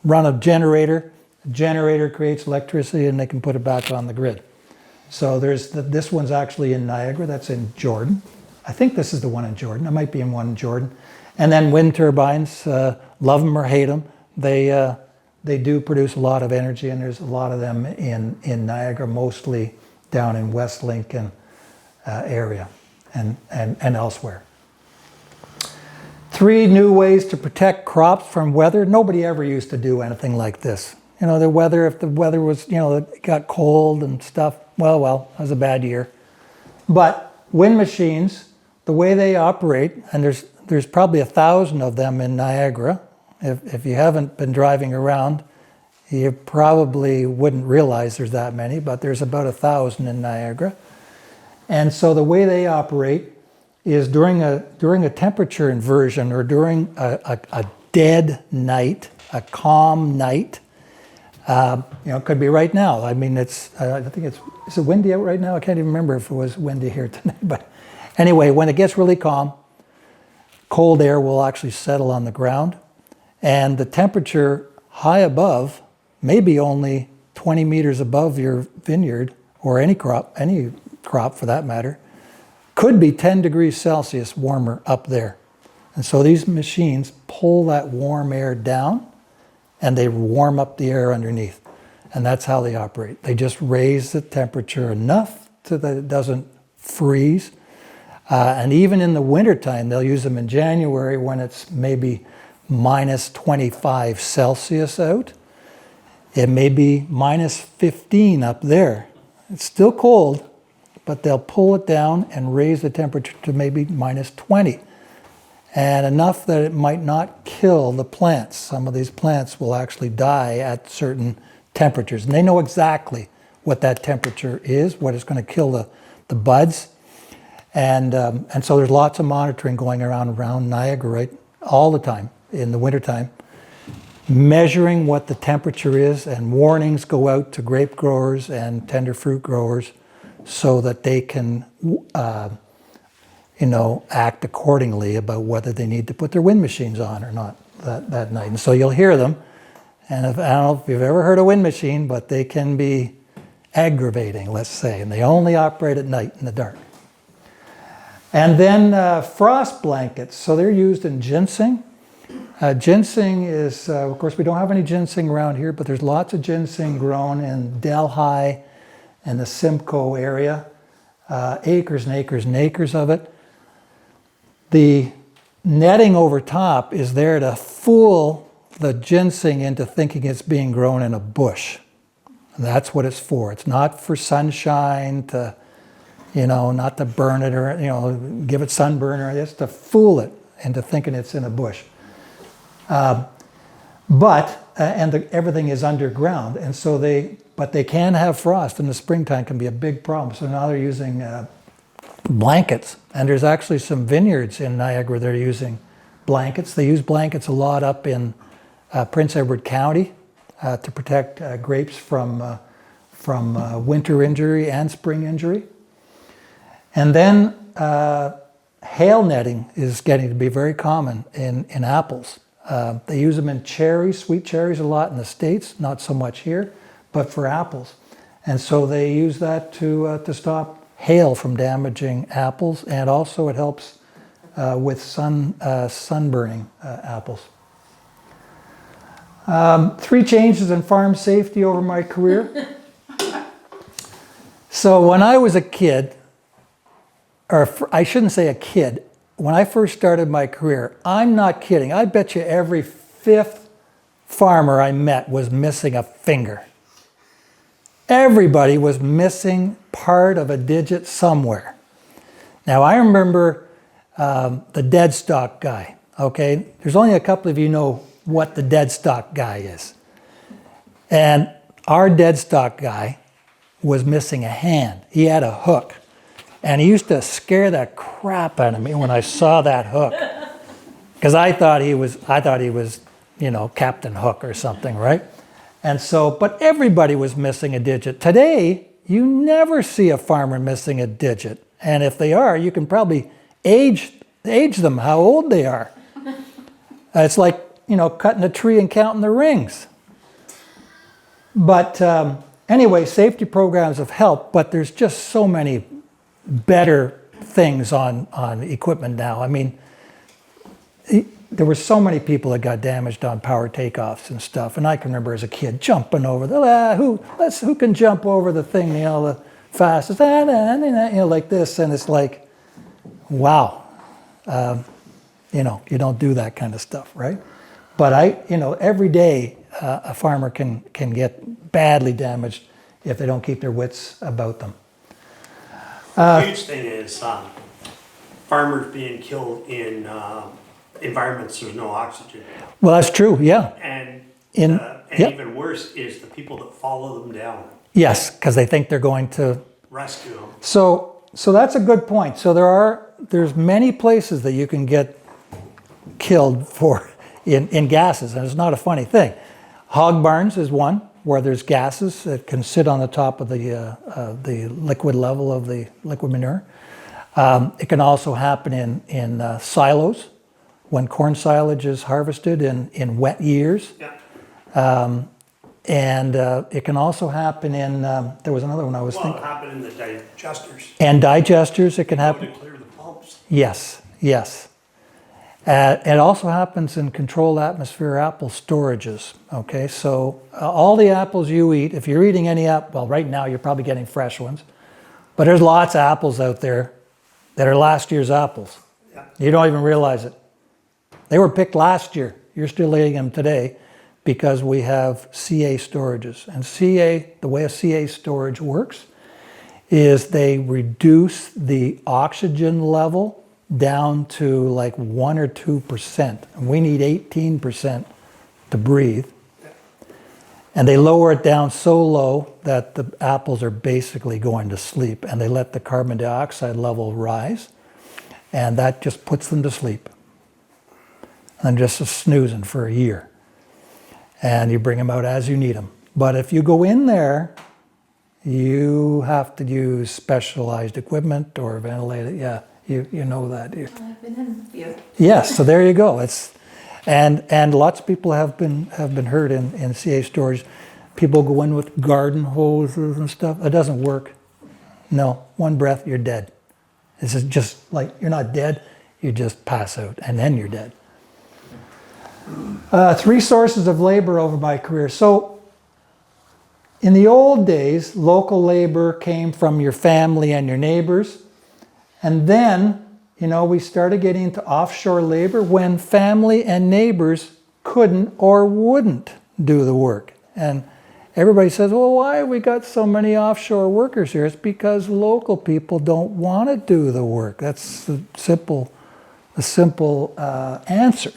run a generator. The generator creates electricity and they can put it back on the grid. So this one's actually in Niagara, that's in Jordan. I think this is the one in Jordan. It might be in one in Jordan. And then wind turbines, love them or hate them, they do produce a lot of energy, and there's a lot of them in Niagara, mostly down in West Lincoln area and elsewhere. 3 new ways to protect crops from weather. Nobody ever used to do anything like this. If the weather was, it got cold and stuff, well, that was a bad year. But wind machines, the way they operate, and there's probably 1,000 of them in Niagara. If you haven't been driving around, you probably wouldn't realize there's that many, but there's about 1,000 in Niagara. And so the way they operate is during a temperature inversion, or during a dead night, a calm night. It could be right now. I mean, is it windy out right now? I can't even remember if it was windy here tonight. But anyway, when it gets really calm, cold air will actually settle on the ground. And the temperature high above, maybe only 20 meters above your vineyard, or any crop for that matter, could be 10 degrees Celsius warmer up there. And so these machines pull that warm air down and they warm up the air underneath. And that's how they operate. They just raise the temperature enough so that it doesn't freeze. And even in the wintertime, they'll use them in January when it's maybe minus 25 Celsius out. It may be minus 15 up there. It's still cold, but they'll pull it down and raise the temperature to maybe minus 20. And enough that it might not kill the plants. Some of these plants will actually die at certain temperatures. And they know exactly what that temperature is, what is going to kill the buds. And so there's lots of monitoring going around Niagara, right, all the time in the wintertime, measuring what the temperature is, and warnings go out to grape growers and tender fruit growers so that they can act accordingly about whether they need to put their wind machines on or not that night. And so you'll hear them. And I don't know if you've ever heard a wind machine, but they can be aggravating, let's say, and they only operate at night in the dark. And then frost blankets. So they're used in ginseng. Ginseng is, of course, we don't have any ginseng around here, but there's lots of ginseng grown in Delhi and the Simcoe area. Acres and acres and acres of it. The netting over top is there to fool the ginseng into thinking it's being grown in a bush. And that's what it's for. It's not for sunshine, to, not to burn it or, give it sunburn, or it's to fool it into thinking it's in a bush. Everything is underground, and so they can have frost in the springtime, can be a big problem. So now they're using blankets, and there's actually some vineyards in Niagara that are using blankets. They use blankets a lot up in Prince Edward County to protect grapes from winter injury and spring injury. And then hail netting is getting to be very common in apples. They use them in cherries, sweet cherries a lot in the States, not so much here, but for apples. And so they use that to stop hail from damaging apples, and also it helps with sunburning apples. 3 changes in farm safety over my career. So when I was a kid, or I shouldn't say a kid, when I first started my career, I'm not kidding, I bet you every 5th farmer I met was missing a finger. Everybody was missing part of a digit somewhere. Now I remember the dead stock guy, okay? There's only a couple of you know what the dead stock guy is. And our dead stock guy was missing a hand. He had a hook. And he used to scare the crap out of me when I saw that hook. Because I thought he was, Captain Hook or something, right? And so, but everybody was missing a digit. Today, you never see a farmer missing a digit. And if they are, you can probably age them, how old they are. It's like, cutting a tree and counting the rings. But anyway, safety programs have helped, but there's just so many better things on equipment now. I mean, there were so many people that got damaged on power takeoffs and stuff, and I can remember as a kid jumping over who can jump over the thing, the fastest, like this, and it's like, wow, you don't do that kind of stuff, right? But every day a farmer can get badly damaged if they don't keep their wits about them. The huge thing is farmers being killed in environments there's no oxygen. Well, that's true, yeah. And Yep. even worse is the people that follow them down, Yes, because they think they're going to. rescue them. So that's a good point. So there's many places that you can get killed for in gases, and it's not a funny thing. Hog barns is one where there's gases that can sit on the top of the liquid level of the liquid manure. It can also happen in silos when corn silage is harvested in wet years. Yeah. And it can also happen in, there was another one I was Well, thinking. it happened in the digesters. And digesters, it can To happen. clear the pumps. Yes. It also happens in controlled atmosphere apple storages. Okay, so all the apples you eat, if you're eating any apple, well, right now you're probably getting fresh ones, but there's lots of apples out there that are last year's apples. Yeah. You don't even realize it. They were picked last year. You're still eating them today because we have CA storages. And the way a CA storage works is they reduce the oxygen level down to like 1 or 2%. And we need 18% to breathe. And they lower it down so low that the apples are basically going to sleep, and they let the carbon dioxide level rise, and that just puts them to sleep. And just snoozing for a year. And you bring them out as you need them. But if you go in there, you have to use specialized equipment or ventilate it. Yeah, you know that. I've been in a few. Yes, so there you go. And lots of people have been hurt in CA storage. People go in with garden hoses and stuff. It doesn't work. No, one breath, you're dead. This is just like, you're not dead, you just pass out, and then you're dead. 3 sources of labor over my career. So in the old days, local labor came from your family and your neighbors. And then, we started getting into offshore labor when family and neighbors couldn't or wouldn't do the work. And everybody says, well, why have we got so many offshore workers here? It's because local people don't want to do the work. That's the simple answer.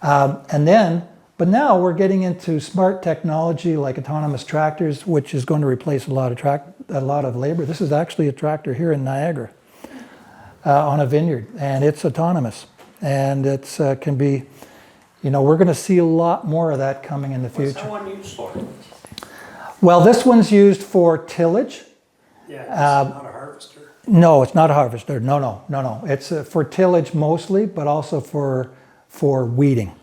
But now we're getting into smart technology like autonomous tractors, which is going to replace a lot of labor. This is actually a tractor here in Niagara on a vineyard, and it's autonomous. And it's can be, we're going to see a lot more of that coming in the future. What's that one used for? Well, this one's used for tillage. Yeah, it's not a harvester. No, it's not a harvester. No. It's for tillage mostly, but also for weeding.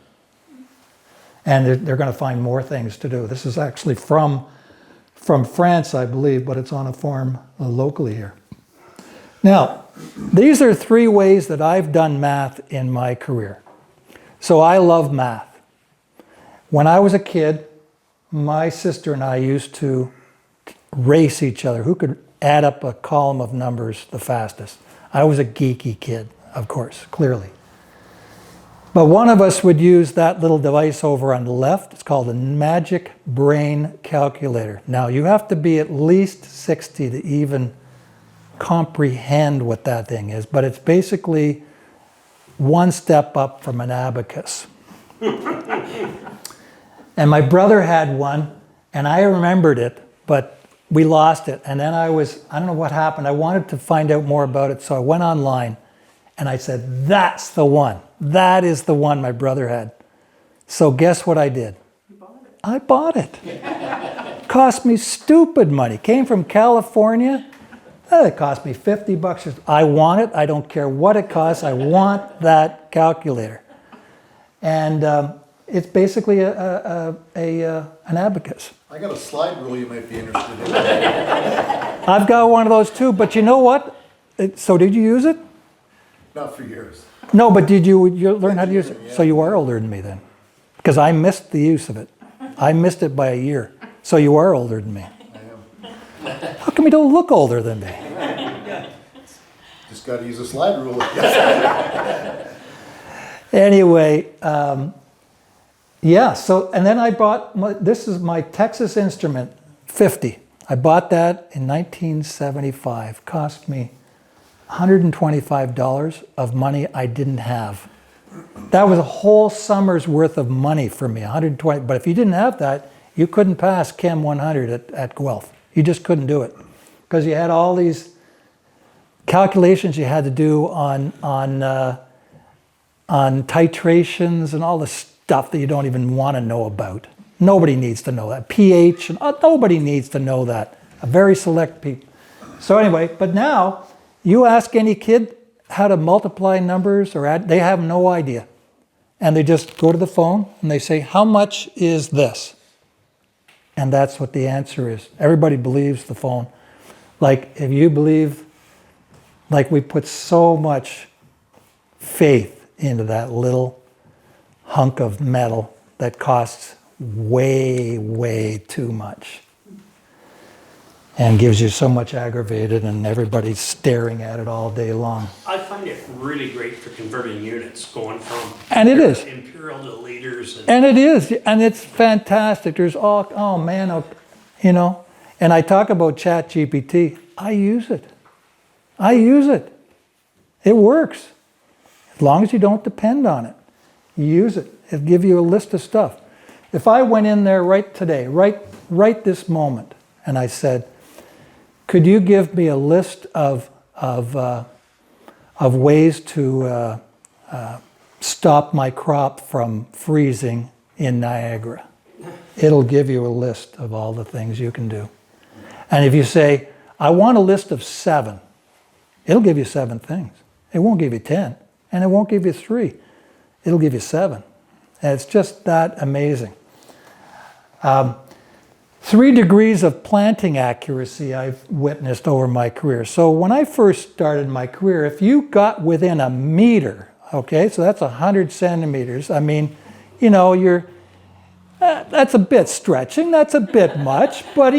And they're going to find more things to do. This is actually from France, I believe, but it's on a farm locally here. Now, these are 3 ways that I've done math in my career. So I love math. When I was a kid, my sister and I used to race each other. Who could add up a column of numbers the fastest? I was a geeky kid, of course, clearly. But one of us would use that little device over on the left. It's called a magic brain calculator. Now, you have to be at least 60 to even comprehend what that thing is, but it's basically one step up from an abacus. And my brother had one, and I remembered it, but we lost it. And then I don't know what happened. I wanted to find out more about it, so I went online, and I said, that's the one. That is the one my brother had. So guess what I did? You bought it. I bought it. Cost me stupid money. Came from California. It cost me $50. I want it. I don't care what it costs. I want that calculator. And it's basically an abacus. I got a slide rule you might be interested in. I've got one of those too, but you know what? So did you use it? Not for years. No, but did you learn how to use it? Yeah. So you are older than me then. Because I missed the use of it. I missed it by a year. So you are older than me. I am. How come you don't look older than me? Just got to use a slide rule. Anyway, so, and then I bought, this is my Texas Instrument 50. I bought that in 1975. Cost me $125 of money I didn't have. That was a whole summer's worth of money for me, $120. But if you didn't have that, you couldn't pass Chem 100 at Guelph. You just couldn't do it. Because you had all these calculations you had to do on titrations and all the stuff that you don't even want to know about. Nobody needs to know that. pH, and nobody needs to know that. A very select people. So anyway, but now you ask any kid how to multiply numbers or add, they have no idea. And they just go to the phone and they say, how much is this? And that's what the answer is. Everybody believes the phone. Like if you believe, like we put so much faith into that little hunk of metal that costs way, way too much. and gives you so much aggravated, and everybody's staring at it all day long. I find it really great for converting units, going from. And it is. Imperial to liters and. And it is, and it's fantastic. There's all, oh man, you know. And I talk about ChatGPT. I use it. I use it. It works. As long as you don't depend on it. You use it. It'll give you a list of stuff. If I went in there right today, right this moment, and I said, could you give me a list of ways to stop my crop from freezing in Niagara? It'll give you a list of all the things you can do. And if you say, I want a list of 7, it'll give you 7 things. It won't give you 10, and it won't give you 3. It'll give you 7. And it's just that amazing. 3 degrees of planting accuracy I've witnessed over my career. So when I first started my career, if you got within a meter, okay, so that's 100 centimeters, I mean, you know, that's a bit stretching, that's a bit much, but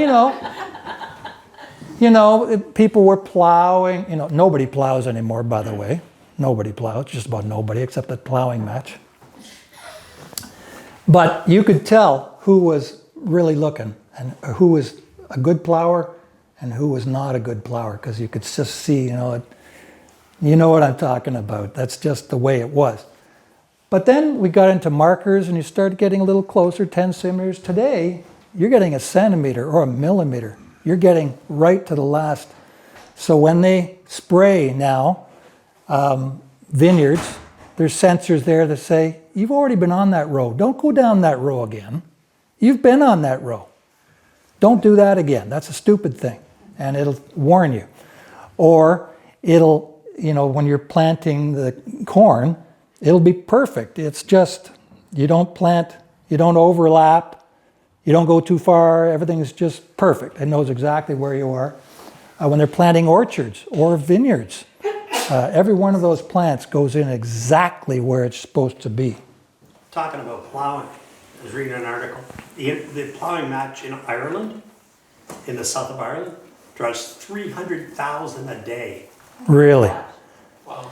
people were plowing, nobody plows anymore, by the way. Nobody plows, just about nobody, except the plowing match. But you could tell who was really looking and who was a good plower and who was not a good plower, because you could just see, you know what I'm talking about. That's just the way it was. But then we got into markers and you started getting a little closer, 10 centimeters. Today, you're getting a centimeter or a millimeter. You're getting right to the last. So when they spray now, vineyards, there's sensors there that say, you've already been on that row. Don't go down that row again. You've been on that row. Don't do that again. That's a stupid thing. And it'll warn you. Or it'll, when you're planting the corn, it'll be perfect. It's just, you don't plant, you don't overlap, you don't go too far, everything's just perfect. It knows exactly where you are. When they're planting orchards or vineyards, every one of those plants goes in exactly where it's supposed to be. Talking about plowing, I was reading an article. The plowing match in Ireland, in the south of Ireland, draws 300,000 a day. Really? Wow.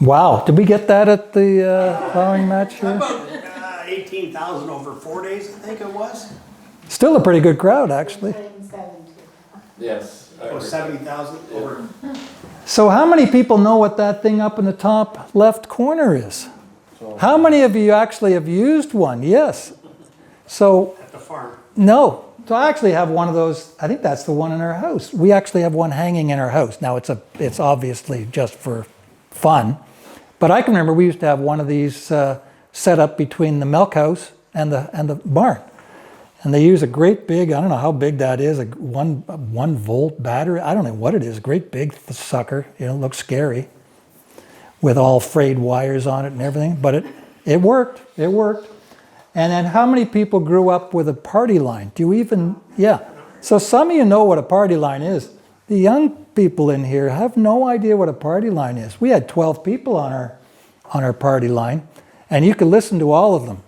Wow. Did we get that at the plowing match here? About 18,000 over 4 days, I think it was. Still a pretty good crowd, actually. Yes. I It was heard. 70,000 over. So how many people know what that thing up in the top left corner is? How many of you actually have used one? Yes. So, At the farm. no. So I actually have one of those. I think that's the one in our house. We actually have one hanging in our house. Now it's obviously just for fun. But I can remember we used to have one of these set up between the milk house and the barn. And they use a great big, I don't know how big that is, a 1 volt battery. I don't know what it is, a great big sucker. It looks scary with all frayed wires on it and everything. But it worked. It worked. And then how many people grew up with a party line? Do you even, yeah. So some of you know what a party line is. The young people in here have no idea what a party line is. We had 12 people on our party line, and you could listen to all of them.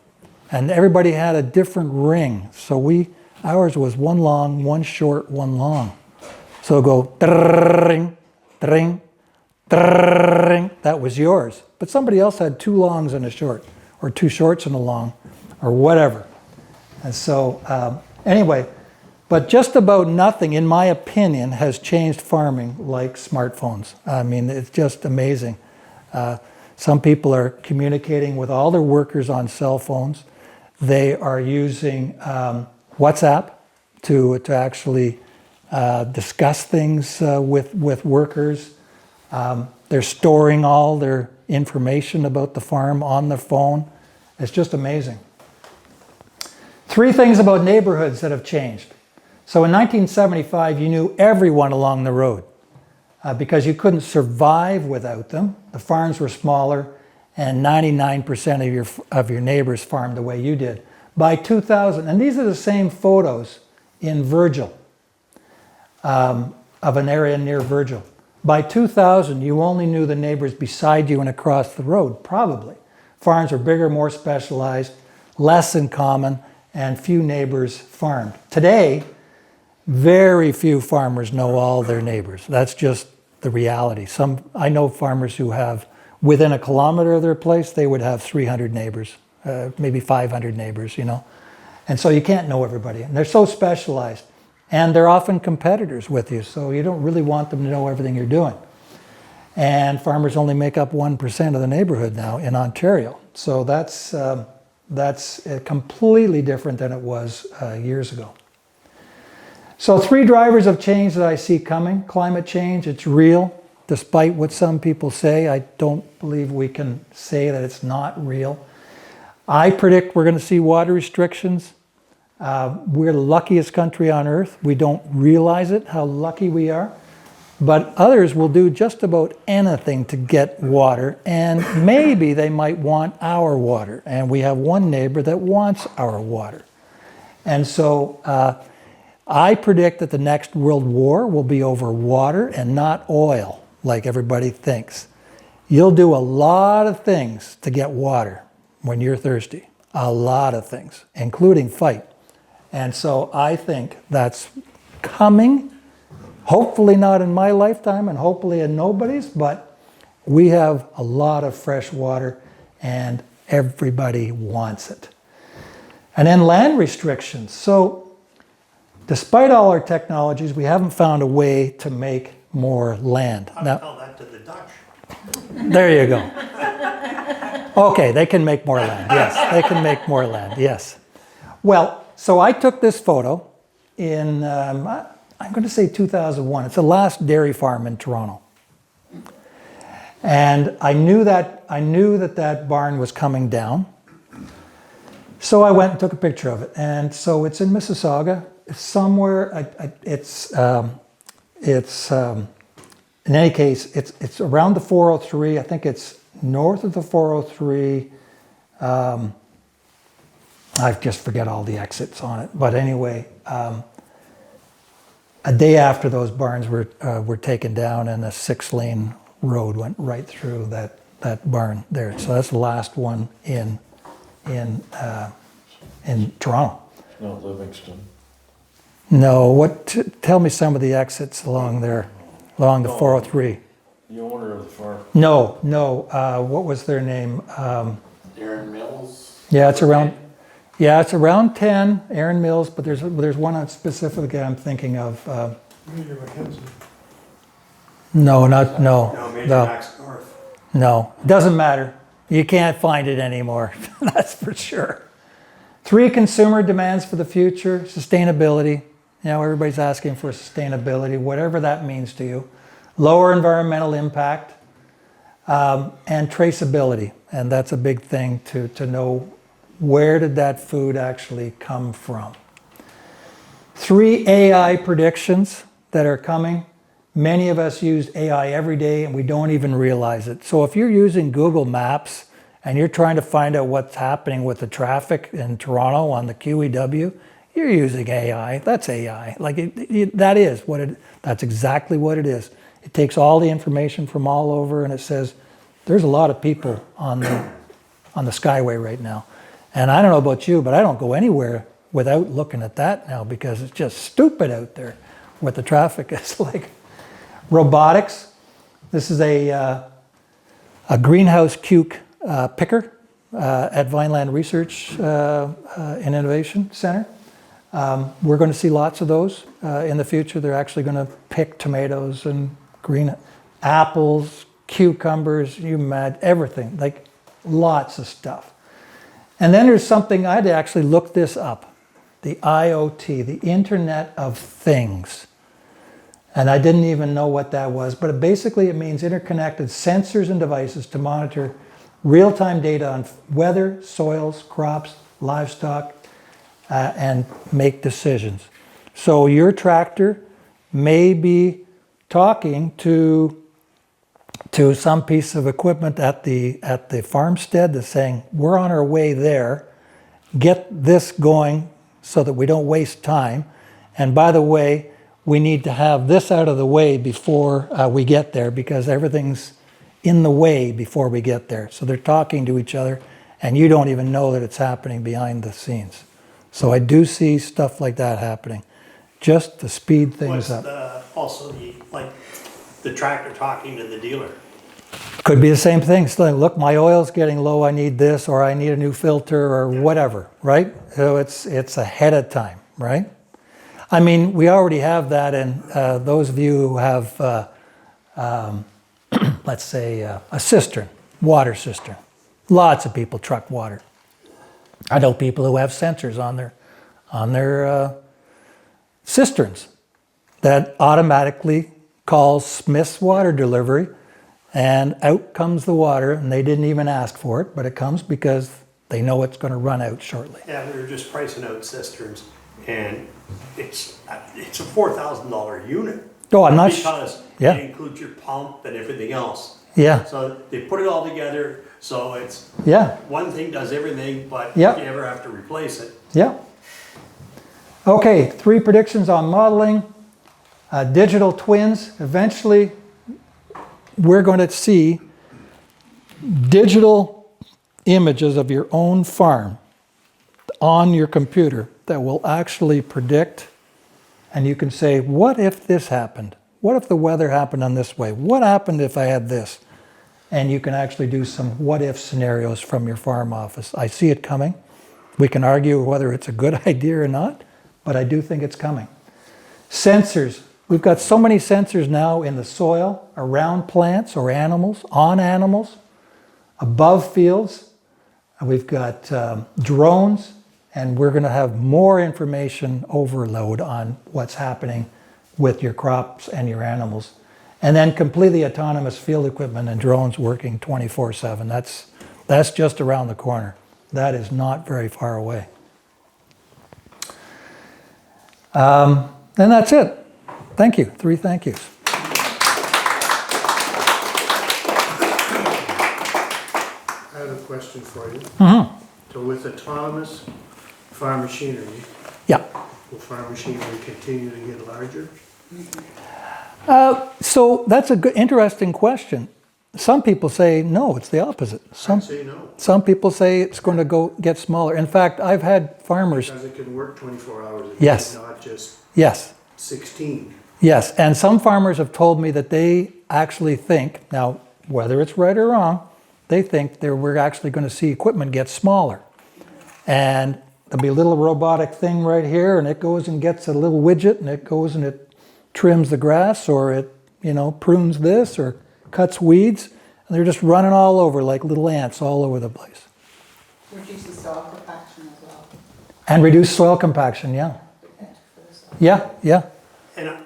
And everybody had a different ring. So ours was 1 long, 1 short, 1 long. So it'd go dring, dring, dring. That was yours. But somebody else had 2 longs and a short, or 2 shorts and a long, or whatever. And so anyway, but just about nothing, in my opinion, has changed farming like smartphones. I mean, it's just amazing. Some people are communicating with all their workers on cell phones. They are using WhatsApp to actually discuss things with workers. They're storing all their information about the farm on their phone. It's just amazing. 3 things about neighborhoods that have changed. So in 1975, you knew everyone along the road because you couldn't survive without them. The farms were smaller, and 99% of your neighbors farmed the way you did. By 2000, and these are the same photos in Virgil, of an area near Virgil. By 2000, you only knew the neighbors beside you and across the road, probably. Farms were bigger, more specialized, less in common, and few neighbors farmed. Today, Very few farmers know all their neighbors. That's just the reality. I know farmers who have, within a kilometer of their place, they would have 300 neighbors, maybe 500 neighbors, you know. And so you can't know everybody. And they're so specialized. And they're often competitors with you, so you don't really want them to know everything you're doing. And farmers only make up 1% of the neighborhood now in Ontario. So that's completely different than it was years ago. So 3 drivers of change that I see coming. Climate change, it's real. Despite what some people say, I don't believe we can say that it's not real. I predict we're going to see water restrictions. We're the luckiest country on earth. We don't realize it, how lucky we are. But others will do just about anything to get water, and maybe they might want our water. And we have one neighbor that wants our water. And so I predict that the next world war will be over water and not oil, like everybody thinks. You'll do a lot of things to get water when you're thirsty. A lot of things, including fight. And so I think that's coming. Hopefully not in my lifetime and hopefully in nobody's, but we have a lot of fresh water and everybody wants it. And then land restrictions. So despite all our technologies, we haven't found a way to make more land. I would tell that to the Dutch. There you go. Okay, they can make more land. Yes, they can make more land. Yes. Well, so I took this photo in, I'm going to say 2001. It's the last dairy farm in Toronto. And I knew that barn was coming down. So I went and took a picture of it. And so it's in Mississauga. It's somewhere, in any case, it's around the 403. I think it's north of the 403. I just forget all the exits on it. But anyway, a day after those barns were taken down, and a 6-lane road went right through that barn there. So that's the last one in Toronto. No, Livingston. No, tell me some of the exits along there, along the 403. The owner of the farm. No, what was their name? Aaron Mills. Yeah, it's around 10, Aaron Mills, but there's one specifically I'm thinking of. No, Major Max North. No, it doesn't matter. You can't find it anymore, that's for sure. 3 consumer demands for the future: sustainability. You know, everybody's asking for sustainability, whatever that means to you. Lower environmental impact, and traceability. And that's a big thing to know, where did that food actually come from? 3 AI predictions that are coming. Many of us use AI every day and we don't even realize it. So if you're using Google Maps and you're trying to find out what's happening with the traffic in Toronto on the QEW, you're using AI. That's AI. That's exactly what it is. It takes all the information from all over and it says, there's a lot of people on the Skyway right now. And I don't know about you, but I don't go anywhere without looking at that now, because it's just stupid out there what the traffic is like. Robotics. This is a greenhouse cuke picker at Vineland Research and Innovation Center. We're going to see lots of those in the future. They're actually going to pick tomatoes and green apples, cucumbers, everything, like lots of stuff. And then there's something, I had to actually look this up, the IoT, the Internet of Things. And I didn't even know what that was, but it means interconnected sensors and devices to monitor real-time data on weather, soils, crops, livestock, and make decisions. So your tractor may be talking to some piece of equipment at the farmstead that's saying, we're on our way there, get this going so that we don't waste time. And by the way, we need to have this out of the way before we get there, because everything's in the way before we get there. So they're talking to each other and you don't even know that it's happening behind the scenes. So I do see stuff like that happening. just to speed What's things up. also like the tractor talking to the dealer? Could be the same thing. It's like, look, my oil's getting low, I need this, or I need a new filter, or whatever, right? So it's ahead of time, right? I mean, we already have that in those of you who have, let's say, a cistern, water cistern. Lots of people truck water. I know people who have sensors on their cisterns that automatically calls Smith's water delivery, and out comes the water, and they didn't even ask for it, but it comes because they know it's going to run out shortly. Yeah, we were just pricing out cisterns, and it's a $4,000 unit. Oh, I'm not. Because Yeah. it includes your pump and everything else. Yeah, So they put it all together, so it's, yeah, one thing does everything, but Yep. if you ever have to replace it. yeah. Okay, 3 predictions on modeling. Digital twins. Eventually, we're going to see digital images of your own farm on your computer that will actually predict, and you can say, what if this happened? What if the weather happened on this way? What happened if I had this? And you can actually do some what if scenarios from your farm office. I see it coming. We can argue whether it's a good idea or not, but I do think it's coming. Sensors. We've got so many sensors now in the soil, around plants or animals, on animals, above fields. We've got drones, and we're going to have more information overload on what's happening with your crops and your animals. And then completely autonomous field equipment and drones working 24/7. That's just around the corner. That is not very far away. And that's it. Thank you. 3 thank yous. I have a question for you. So with autonomous farm machinery, Yeah. will farm machinery continue to get larger? So that's a good, interesting question. Some people say no, it's the opposite. I'd say no, Some people say it's going to get smaller. In fact, I've had farmers. because it can work 24 hours a day, Yes. not just Yes. 16. Yes, and some farmers have told me that they actually think, now whether it's right or wrong, they think that we're actually going to see equipment get smaller. And there'll be a little robotic thing right here, and it goes and gets a little widget, and it goes and it trims the grass, or it, prunes this, or cuts weeds, and they're just running all over like little ants all over the place. Reduces soil compaction as well. And reduce soil compaction, yeah. Yeah, yeah. And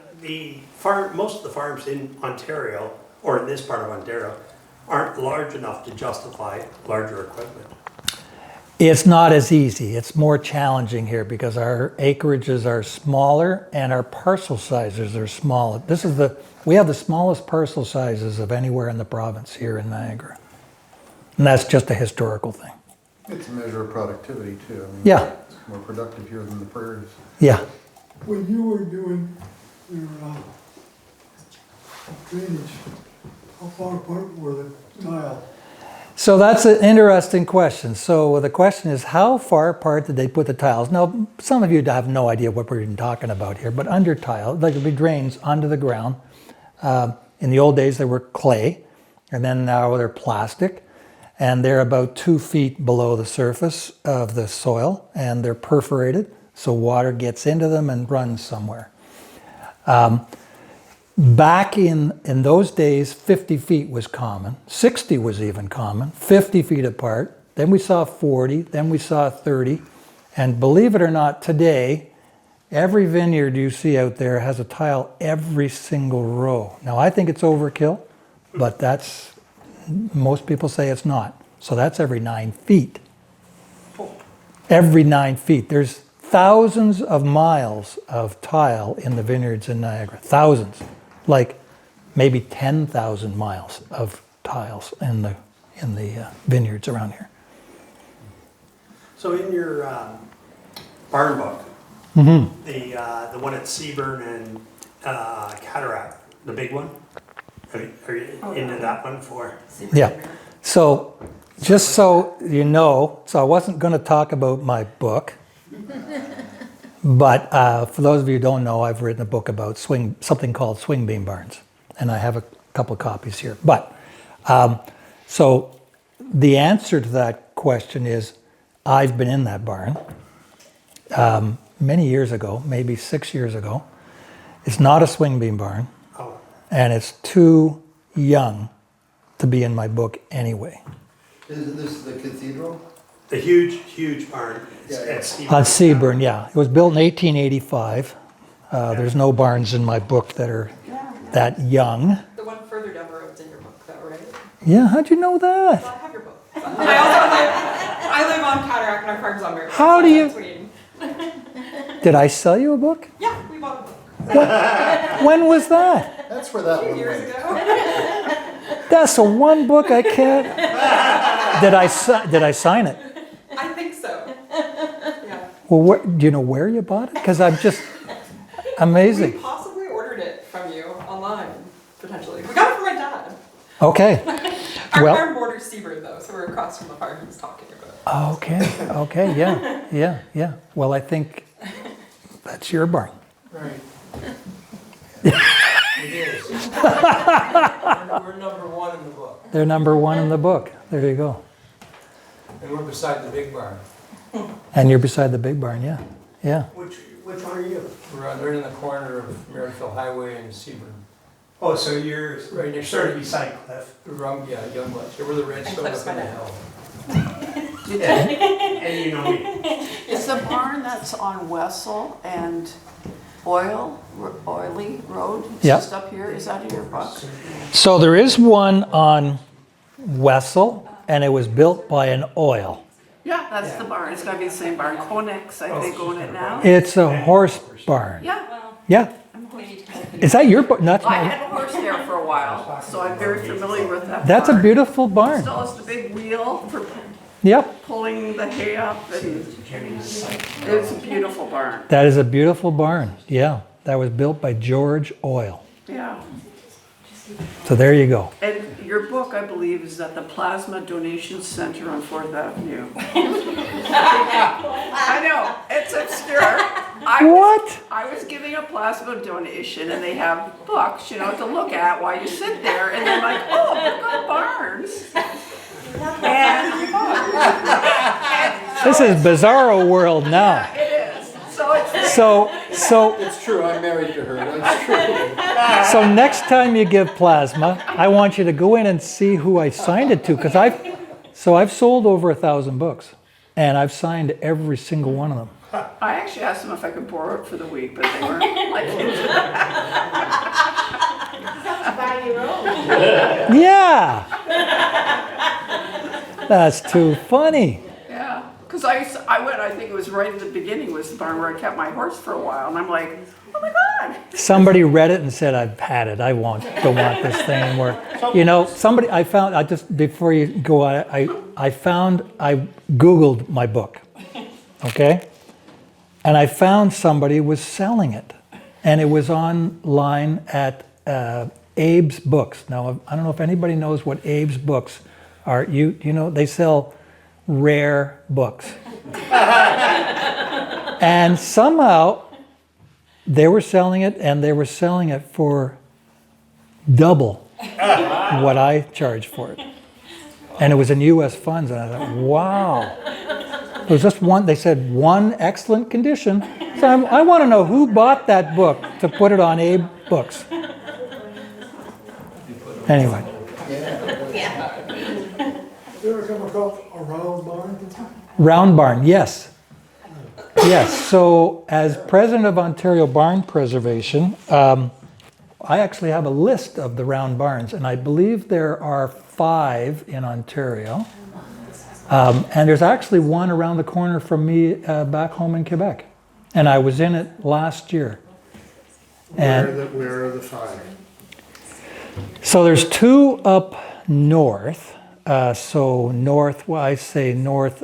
most of the farms in Ontario, or in this part of Ontario, aren't large enough to justify larger equipment. It's not as easy. It's more challenging here because our acreages are smaller and our parcel sizes are smaller. We have the smallest parcel sizes of anywhere in the province here in Niagara. And that's just a historical thing. It's a measure of productivity too. I mean, Yeah. It's more productive here than the prairies. Yeah. When you were doing your drainage, how far apart were the tile? So that's an interesting question. So the question is, how far apart did they put the tiles? Now, some of you have no idea what we're even talking about here, but under tile, like there'd be drains under the ground. In the old days, they were clay, and then now they're plastic, and they're about 2 feet below the surface of the soil, and they're perforated, so water gets into them and runs somewhere. Back in those days, 50 feet was common, 60 was even common, 50 feet apart, then we saw 40, then we saw 30, and believe it or not, today, every vineyard you see out there has a tile every single row. Now, I think it's overkill, but most people say it's not. So that's every 9 feet. Every 9 feet. There's thousands of miles of tile in the vineyards in Niagara. Thousands. Like maybe 10,000 miles of tiles in the vineyards around here. So in your barn book, Mm-hmm. the one at Seaburn and Cataract, the big one, are you into that one for? Yeah. So just so you know, so I wasn't going to talk about my book, But for those of you who don't know, I've written a book about something called swing beam barns, and I have a couple copies here. But so the answer to that question is, I've been in that barn many years ago, maybe 6 years ago. It's not a swing beam barn, Oh, and it's too young to be in my book anyway. Isn't this the cathedral? the huge barn Yeah, yeah. at Seaburn. On Seaburn, yeah. It was built in 1885. There's no barns in my book that are that young. The one further down the road's in your book, though, right? Yeah, how'd you know Well, that? I have your book. I also live on Cataract and our farm's on Mary. How do you- Between. Did I sell you a book? Yeah, we bought a book When was that? That's where that a few one years went. ago. That's the one book I can't. Did I sign it? I think so. Yeah. Well, do you know where you bought it? Because I'm just We amazing. possibly ordered it from you online, potentially. We got it from my dad. Okay. Our Well- farm borders Seaburn, though, so we're across from the farm he's talking about. Okay. Yeah. Well, I think that's your barn. Right. It is. We're number one in the book, They're number one in the book. There you go. and we're beside the big barn. And you're beside the big barn, yeah. Yeah. Which one are you? We're right in the corner of Maryfield Highway and Seaburn. Oh, so you're Right next sort of door. beside Cliff. Yeah, Youngblood. Here where the red And stone Cliff's up in the my hill. And you know me. Is the barn that's on Wessel and Oily Road, it's Yeah. just up here, is that in your book? So there is one on Wessel, and it was built by an oil. Yeah, that's the barn, it's gotta be the same barn, Conex, I think, own it now. It's a horse barn. Yeah, Yeah. Is that your barn? That's I my. had a horse there for a while, so I'm very familiar with that That's a barn. beautiful barn. Still has the big wheel for Yep. pulling the hay up, and it's a beautiful barn, That is a beautiful barn. Yeah. That was built by George Oil. yeah. So there you go. And your book, I believe, is at the Plasma Donation Center on 4th Avenue. I know, it's obscure. What? I was giving a plasma donation and they have books, you know, to look at while you sit there, and they're like, oh, they've got barns. And This is bizarro world now. it is, so it's, So It's true, I'm married to her, that's true. So next time you give plasma, I want you to go in and see who I signed it to, because I've sold over 1,000 books, and I've signed every single one of them. I actually asked them if I could borrow it for the week, but they weren't like into it. Buy your own. Yeah, that's too funny. Yeah, because I went, I think it was right at the beginning was the barn where I kept my horse for a while, and I'm like, oh my God. Somebody read it and said, "I've had it. I don't want this thing anymore." You know, before you go on, I Googled my book, okay? And I found somebody was selling it. And it was online at Abe's Books. Now, I don't know if anybody knows what Abe's Books are. You know, they sell rare books. And somehow they were selling it, and they were selling it for double what I charged for it. And it was in US funds, and I thought, wow. It was just one, they said one excellent condition. So I want to know who bought that book to put it on Abe Books. Anyway, You ever come across a round barn? Round Barn, yes. Yes, so as president of Ontario Barn Preservation, I actually have a list of the round barns, and I believe there are 5 in Ontario. And there's actually one around the corner from me back home in Quebec. And I was in it last year. And Where are the 5? so there's 2 up north. So north, well, I say north,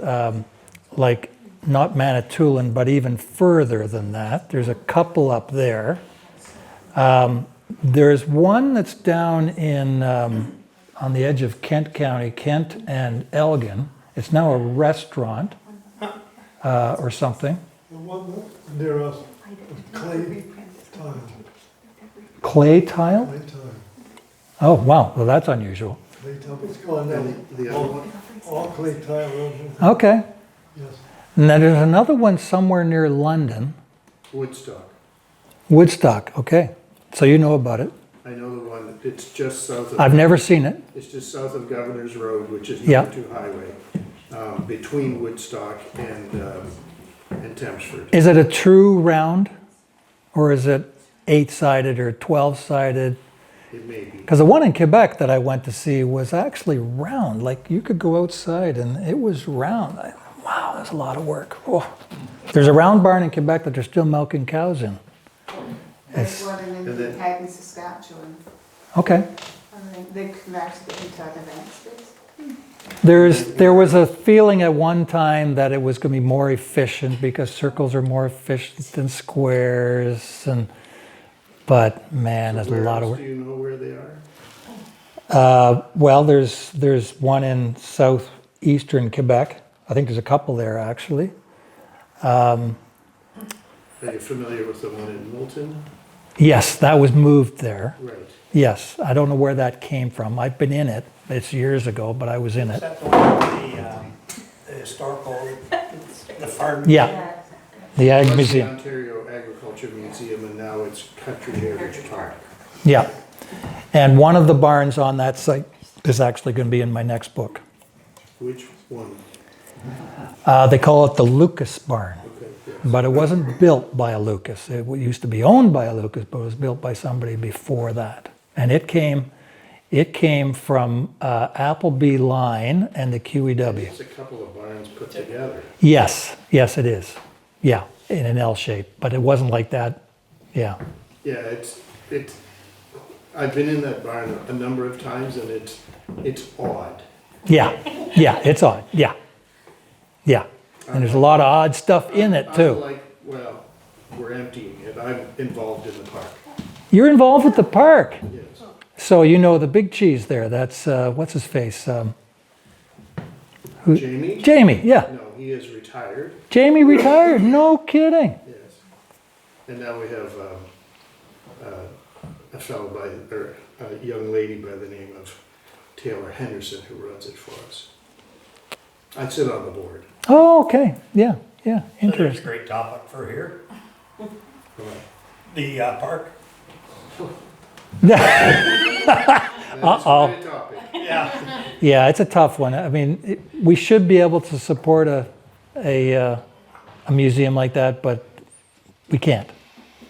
like not Manitoulin, but even further than that. There's a couple up there. There's one that's down in on the edge of Kent County, Kent and Elgin. It's now a restaurant or something. The one near us, clay tile, Clay tile? clay tile, Oh, wow, well, that's unusual. clay tile, it's gone now. The other one? All clay tile roads, Okay. yes. And then there's another one somewhere near London, Woodstock. Woodstock, okay. So you know about it. I know the one, it's just south of. I've never seen it. It's just south of Governor's Road, which is Yeah. number 2 highway, between Woodstock and Thamesford. Is it a true round? Or is it 8-sided or 12-sided? It may be. Because the one in Quebec that I went to see was actually round. Like you could go outside and it was round. Wow, that's a lot of work. Oh. There's a round barn in Quebec that they're still milking cows in. There's one in And then- Winnipeg, Saskatchewan. Okay. I think they come back to the Utah events. There was a feeling at one time that it was going to be more efficient because circles are more efficient than squares, but man, that's a Where lot of else work. do you know where they are? Well, there's one in southeastern Quebec. I think there's a couple there actually. Are you familiar with the one in Milton? Yes, that was moved there. Right. Yes, I don't know where that came from. I've been in it. It's years ago, but I was in Is it. that the one with the historical, the farm? Yeah, the Ag Plus the Museum. Ontario Agriculture Museum, and now it's Country Heritage Park. Yeah. And one of the barns on that site is actually going to be in my next book. Which one? They call it the Lucas Barn, Okay, yes. but it wasn't built by a Lucas. It used to be owned by a Lucas, but it was built by somebody before that. And it came from Appleby Line and the QEW. It's a couple of barns put together. Yes, yes, it is. Yeah, in an L shape, but it wasn't like that. Yeah. Yeah, it's, I've been in that barn a number of times, and it's odd. Yeah, yeah, it's odd. Yeah, yeah. And there's a lot of odd stuff in it I'm too. like, well, we're emptying it. I'm involved in the park. You're involved with the park. Yes. So you know the big cheese there. That's, what's his face? Who? Jamie? Jamie, yeah. No, he is retired. Jamie retired, no kidding. Yes. And now we have a fellow or a young lady by the name of Taylor Henderson who runs it for us. I sit on the board. Oh, okay. Yeah, yeah, So there's a interesting. great topic for here, Right. the park. That's Uh-oh. quite a topic. Yeah. Yeah, it's a tough one. I mean, we should be able to support a museum like that, but we can't.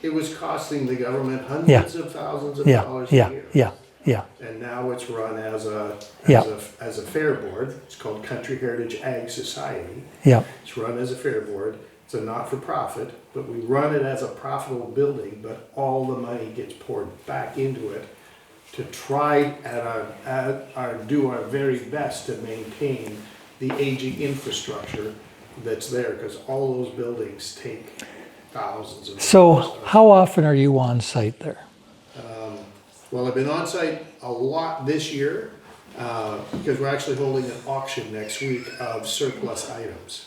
It was costing the government hundreds of thousands of Yeah, dollars a yeah, year. yeah, yeah. And now it's run as a Yeah. as a fair board. It's called Country Heritage Ag Society. Yeah, It's run as a fair board. It's a not-for-profit, but we run it as a profitable building, but all the money gets poured back into it to try do our very best to maintain the aging infrastructure that's there, because all those buildings take thousands of so dollars. how often are you on site there? Well, I've been on site a lot this year, because we're actually holding an auction next week of surplus items.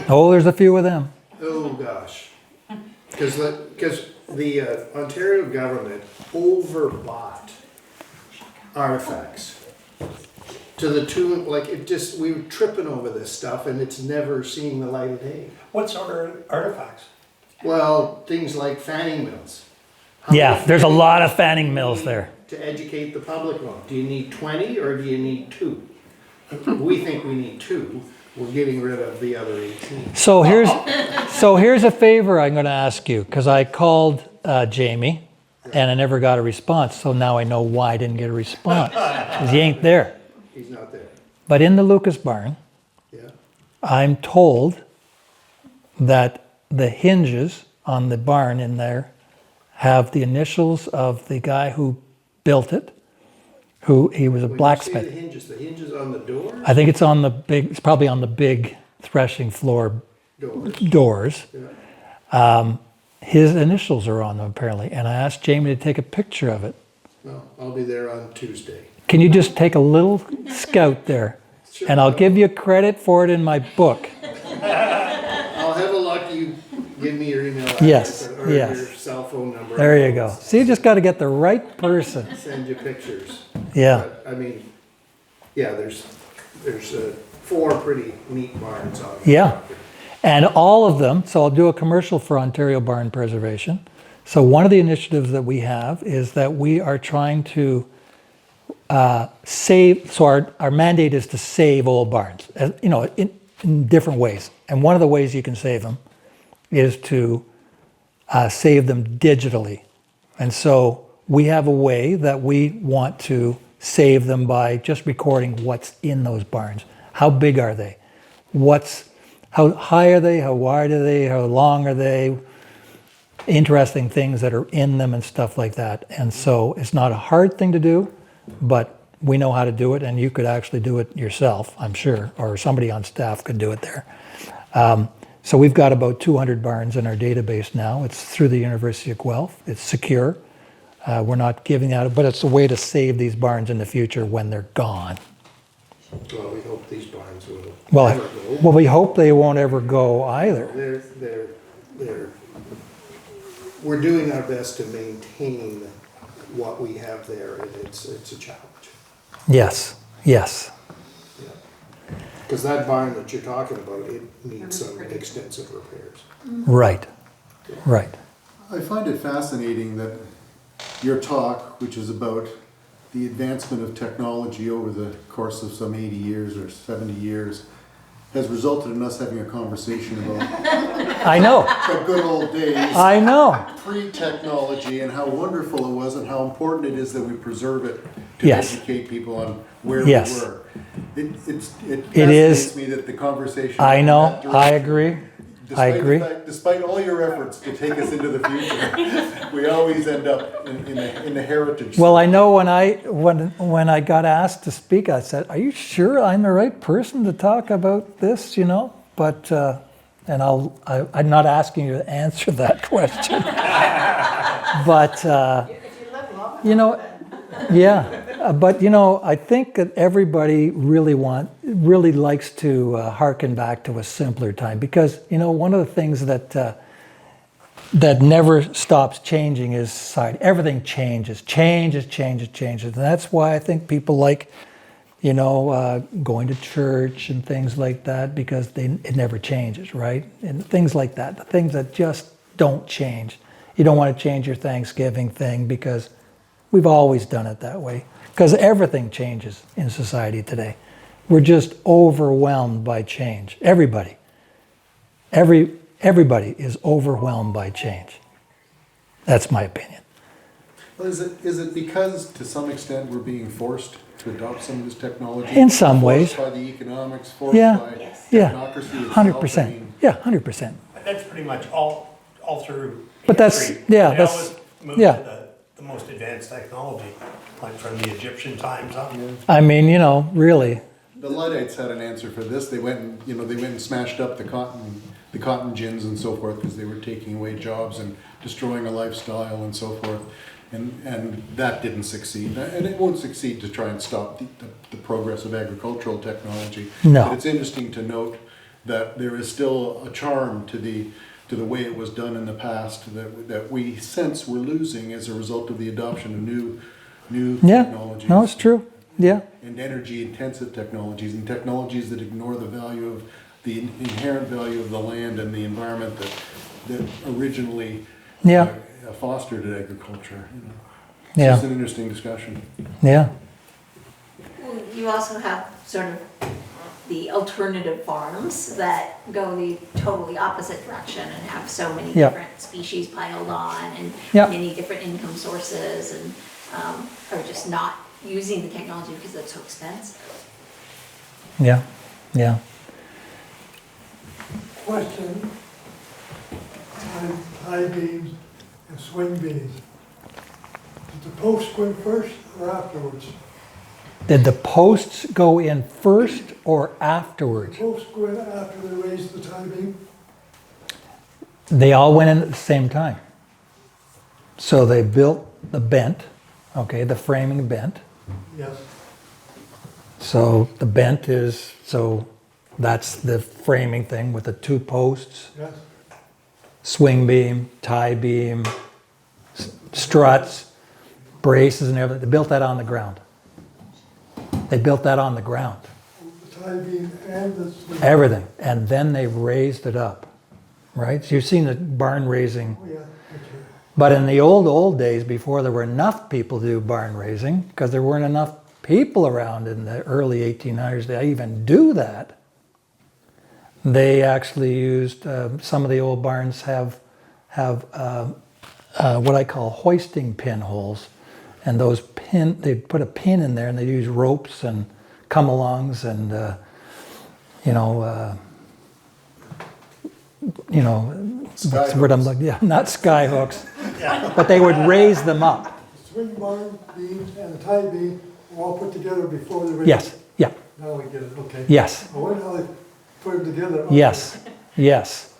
Oh, there's a few of them. Oh, gosh. Because the Ontario government overbought artifacts to the tune, like, we were tripping over this stuff and it's never seeing the light of day. What sort of artifacts? Well, things like fanning mills. How Yeah, many there's a fanning lot of mills fanning do you mills need there. To educate the public on? Do you need 20 or do you need 2? We think we need 2. We're getting rid of the other 18. So here's a favor I'm going to ask you, because I called Jamie and I never got a response. So now I know why I didn't get a response, because he ain't there. He's not there. But in the Lucas barn, Yeah. I'm told that the hinges on the barn in there have the initials of the guy who built it, he was a When you say blacksmith. the hinges on the door? I think it's probably on the big threshing floor doors. Yeah. His initials are on them apparently, and I asked Jamie to take a picture of it. Well, I'll be there on Tuesday. Can you just take a little scout there? Sure. And I'll give you credit for it in my book. I'll have a look. You Yes, Or yes. your cell phone number. There you go. See, you just got to get the right person. Send you pictures. Yeah, But, I mean, yeah, there's 4 pretty neat barns on. yeah. And all of them, so I'll do a commercial for Ontario Barn Preservation. So one of the initiatives that we have is that we are trying to save, so our mandate is to save old barns, you know, in different ways. And one of the ways you can save them is to save them digitally. And so we have a way that we want to save them by just recording what's in those barns. How big are they? How high are they? How wide are they? How long are they? Interesting things that are in them and stuff like that. And so it's not a hard thing to do, but we know how to do it, and you could actually do it yourself, I'm sure, or somebody on staff could do it there. So we've got about 200 barns in our database now. It's through the University of Guelph. It's secure. We're not giving out, but it's a way to save these barns in the future when they're gone. Well, we hope these barns will Well, never go. well, we hope they won't ever go either. We're doing our best to maintain what we have there, and it's a challenge. Yes, yes. Because that barn that you're talking about, it needs some extensive repairs. Right, right. I find it fascinating that your talk, which is about the advancement of technology over the course of some 80 years or 70 years, has resulted in us having a conversation about I know, the good old days, I know. pre-technology, and how wonderful it was and how important it is that we preserve it to Yes. educate people on where Yes. we were. It is- fascinates me that the conversation. I went in know, that direction. I agree. Despite the agree. fact- despite all your efforts to take us into the future, we always end up in the heritage. Well, I know when I got asked to speak, I said, "Are you sure I'm the right person to talk about this?" You know, but and I'm not asking you to answer that question, but you know, yeah, but you know, I think that everybody really likes to harken back to a simpler time, because you know, one of the things that never stops changing is society. Everything changes, and that's why I think people like, you know, going to church and things like that, because it never changes, right? And things like that, the things that just don't change. You don't want to change your Thanksgiving thing because we've always done it that way. Because everything changes in society today. We're just overwhelmed by change. Everybody is overwhelmed by change. That's my opinion. Well, is it because to some extent we're being forced to adopt some of this technology? In some ways. Forced by the economics, forced Yeah, by yeah, technocracy itself? 100%. I mean, Yeah, 100%. That's pretty much all through But that's- history. yeah, They that's- always moved yeah. to the most advanced technology, like from the Egyptian times on. I mean, you know, really. The Luddites had an answer for this. They went and smashed up the cotton gins and so forth, because they were taking away jobs and destroying a lifestyle and so forth. And that didn't succeed. And it won't succeed to try and stop the progress of agricultural technology. No. But it's interesting to note that there is still a charm to the way it was done in the past that we sense we're losing as a result of the adoption of new Yeah, technologies. no, it's true. Yeah, And energy-intensive technologies, and technologies that ignore the inherent value of the land and the environment that originally yeah, fostered agriculture. You know. It's yeah, just an interesting discussion. yeah, Well, you also have sort of the alternative farms that go the totally opposite direction and have so many Yeah. different species piled on and Yeah. many different income sources, and are just not using the technology because it's so expensive. yeah, yeah. Question, high beams and swing beams. Did the posts go in first or afterwards? Did the posts go in first or afterwards? Posts go in after they raise the tie beam? They all went in at the same time. So they built the bent, okay, the framing bent. Yes. So the bent is, so that's the framing thing with the two posts. Yes. swing beam, tie beam, struts, braces and everything. They built that on the ground. They built that on the ground. The tie beam and the swing. Everything. And then they raised it up, right? So you've seen the barn raising. Oh, yeah, okay. But in the old days, before there were enough people to do barn raising, because there weren't enough people around in the early 1800s to even do that, they actually used, some of the old barns have what I call hoisting pinholes. And those they'd put a pin in there and they'd use ropes and come-alongs and, what's the word I'm looking, yeah, not sky hooks, but they would raise them up. The swing barn beams and the tie beam were all put together before the raise. Yes, yeah, Now we get it, okay. yes, I wonder how they put them together. yes, yes.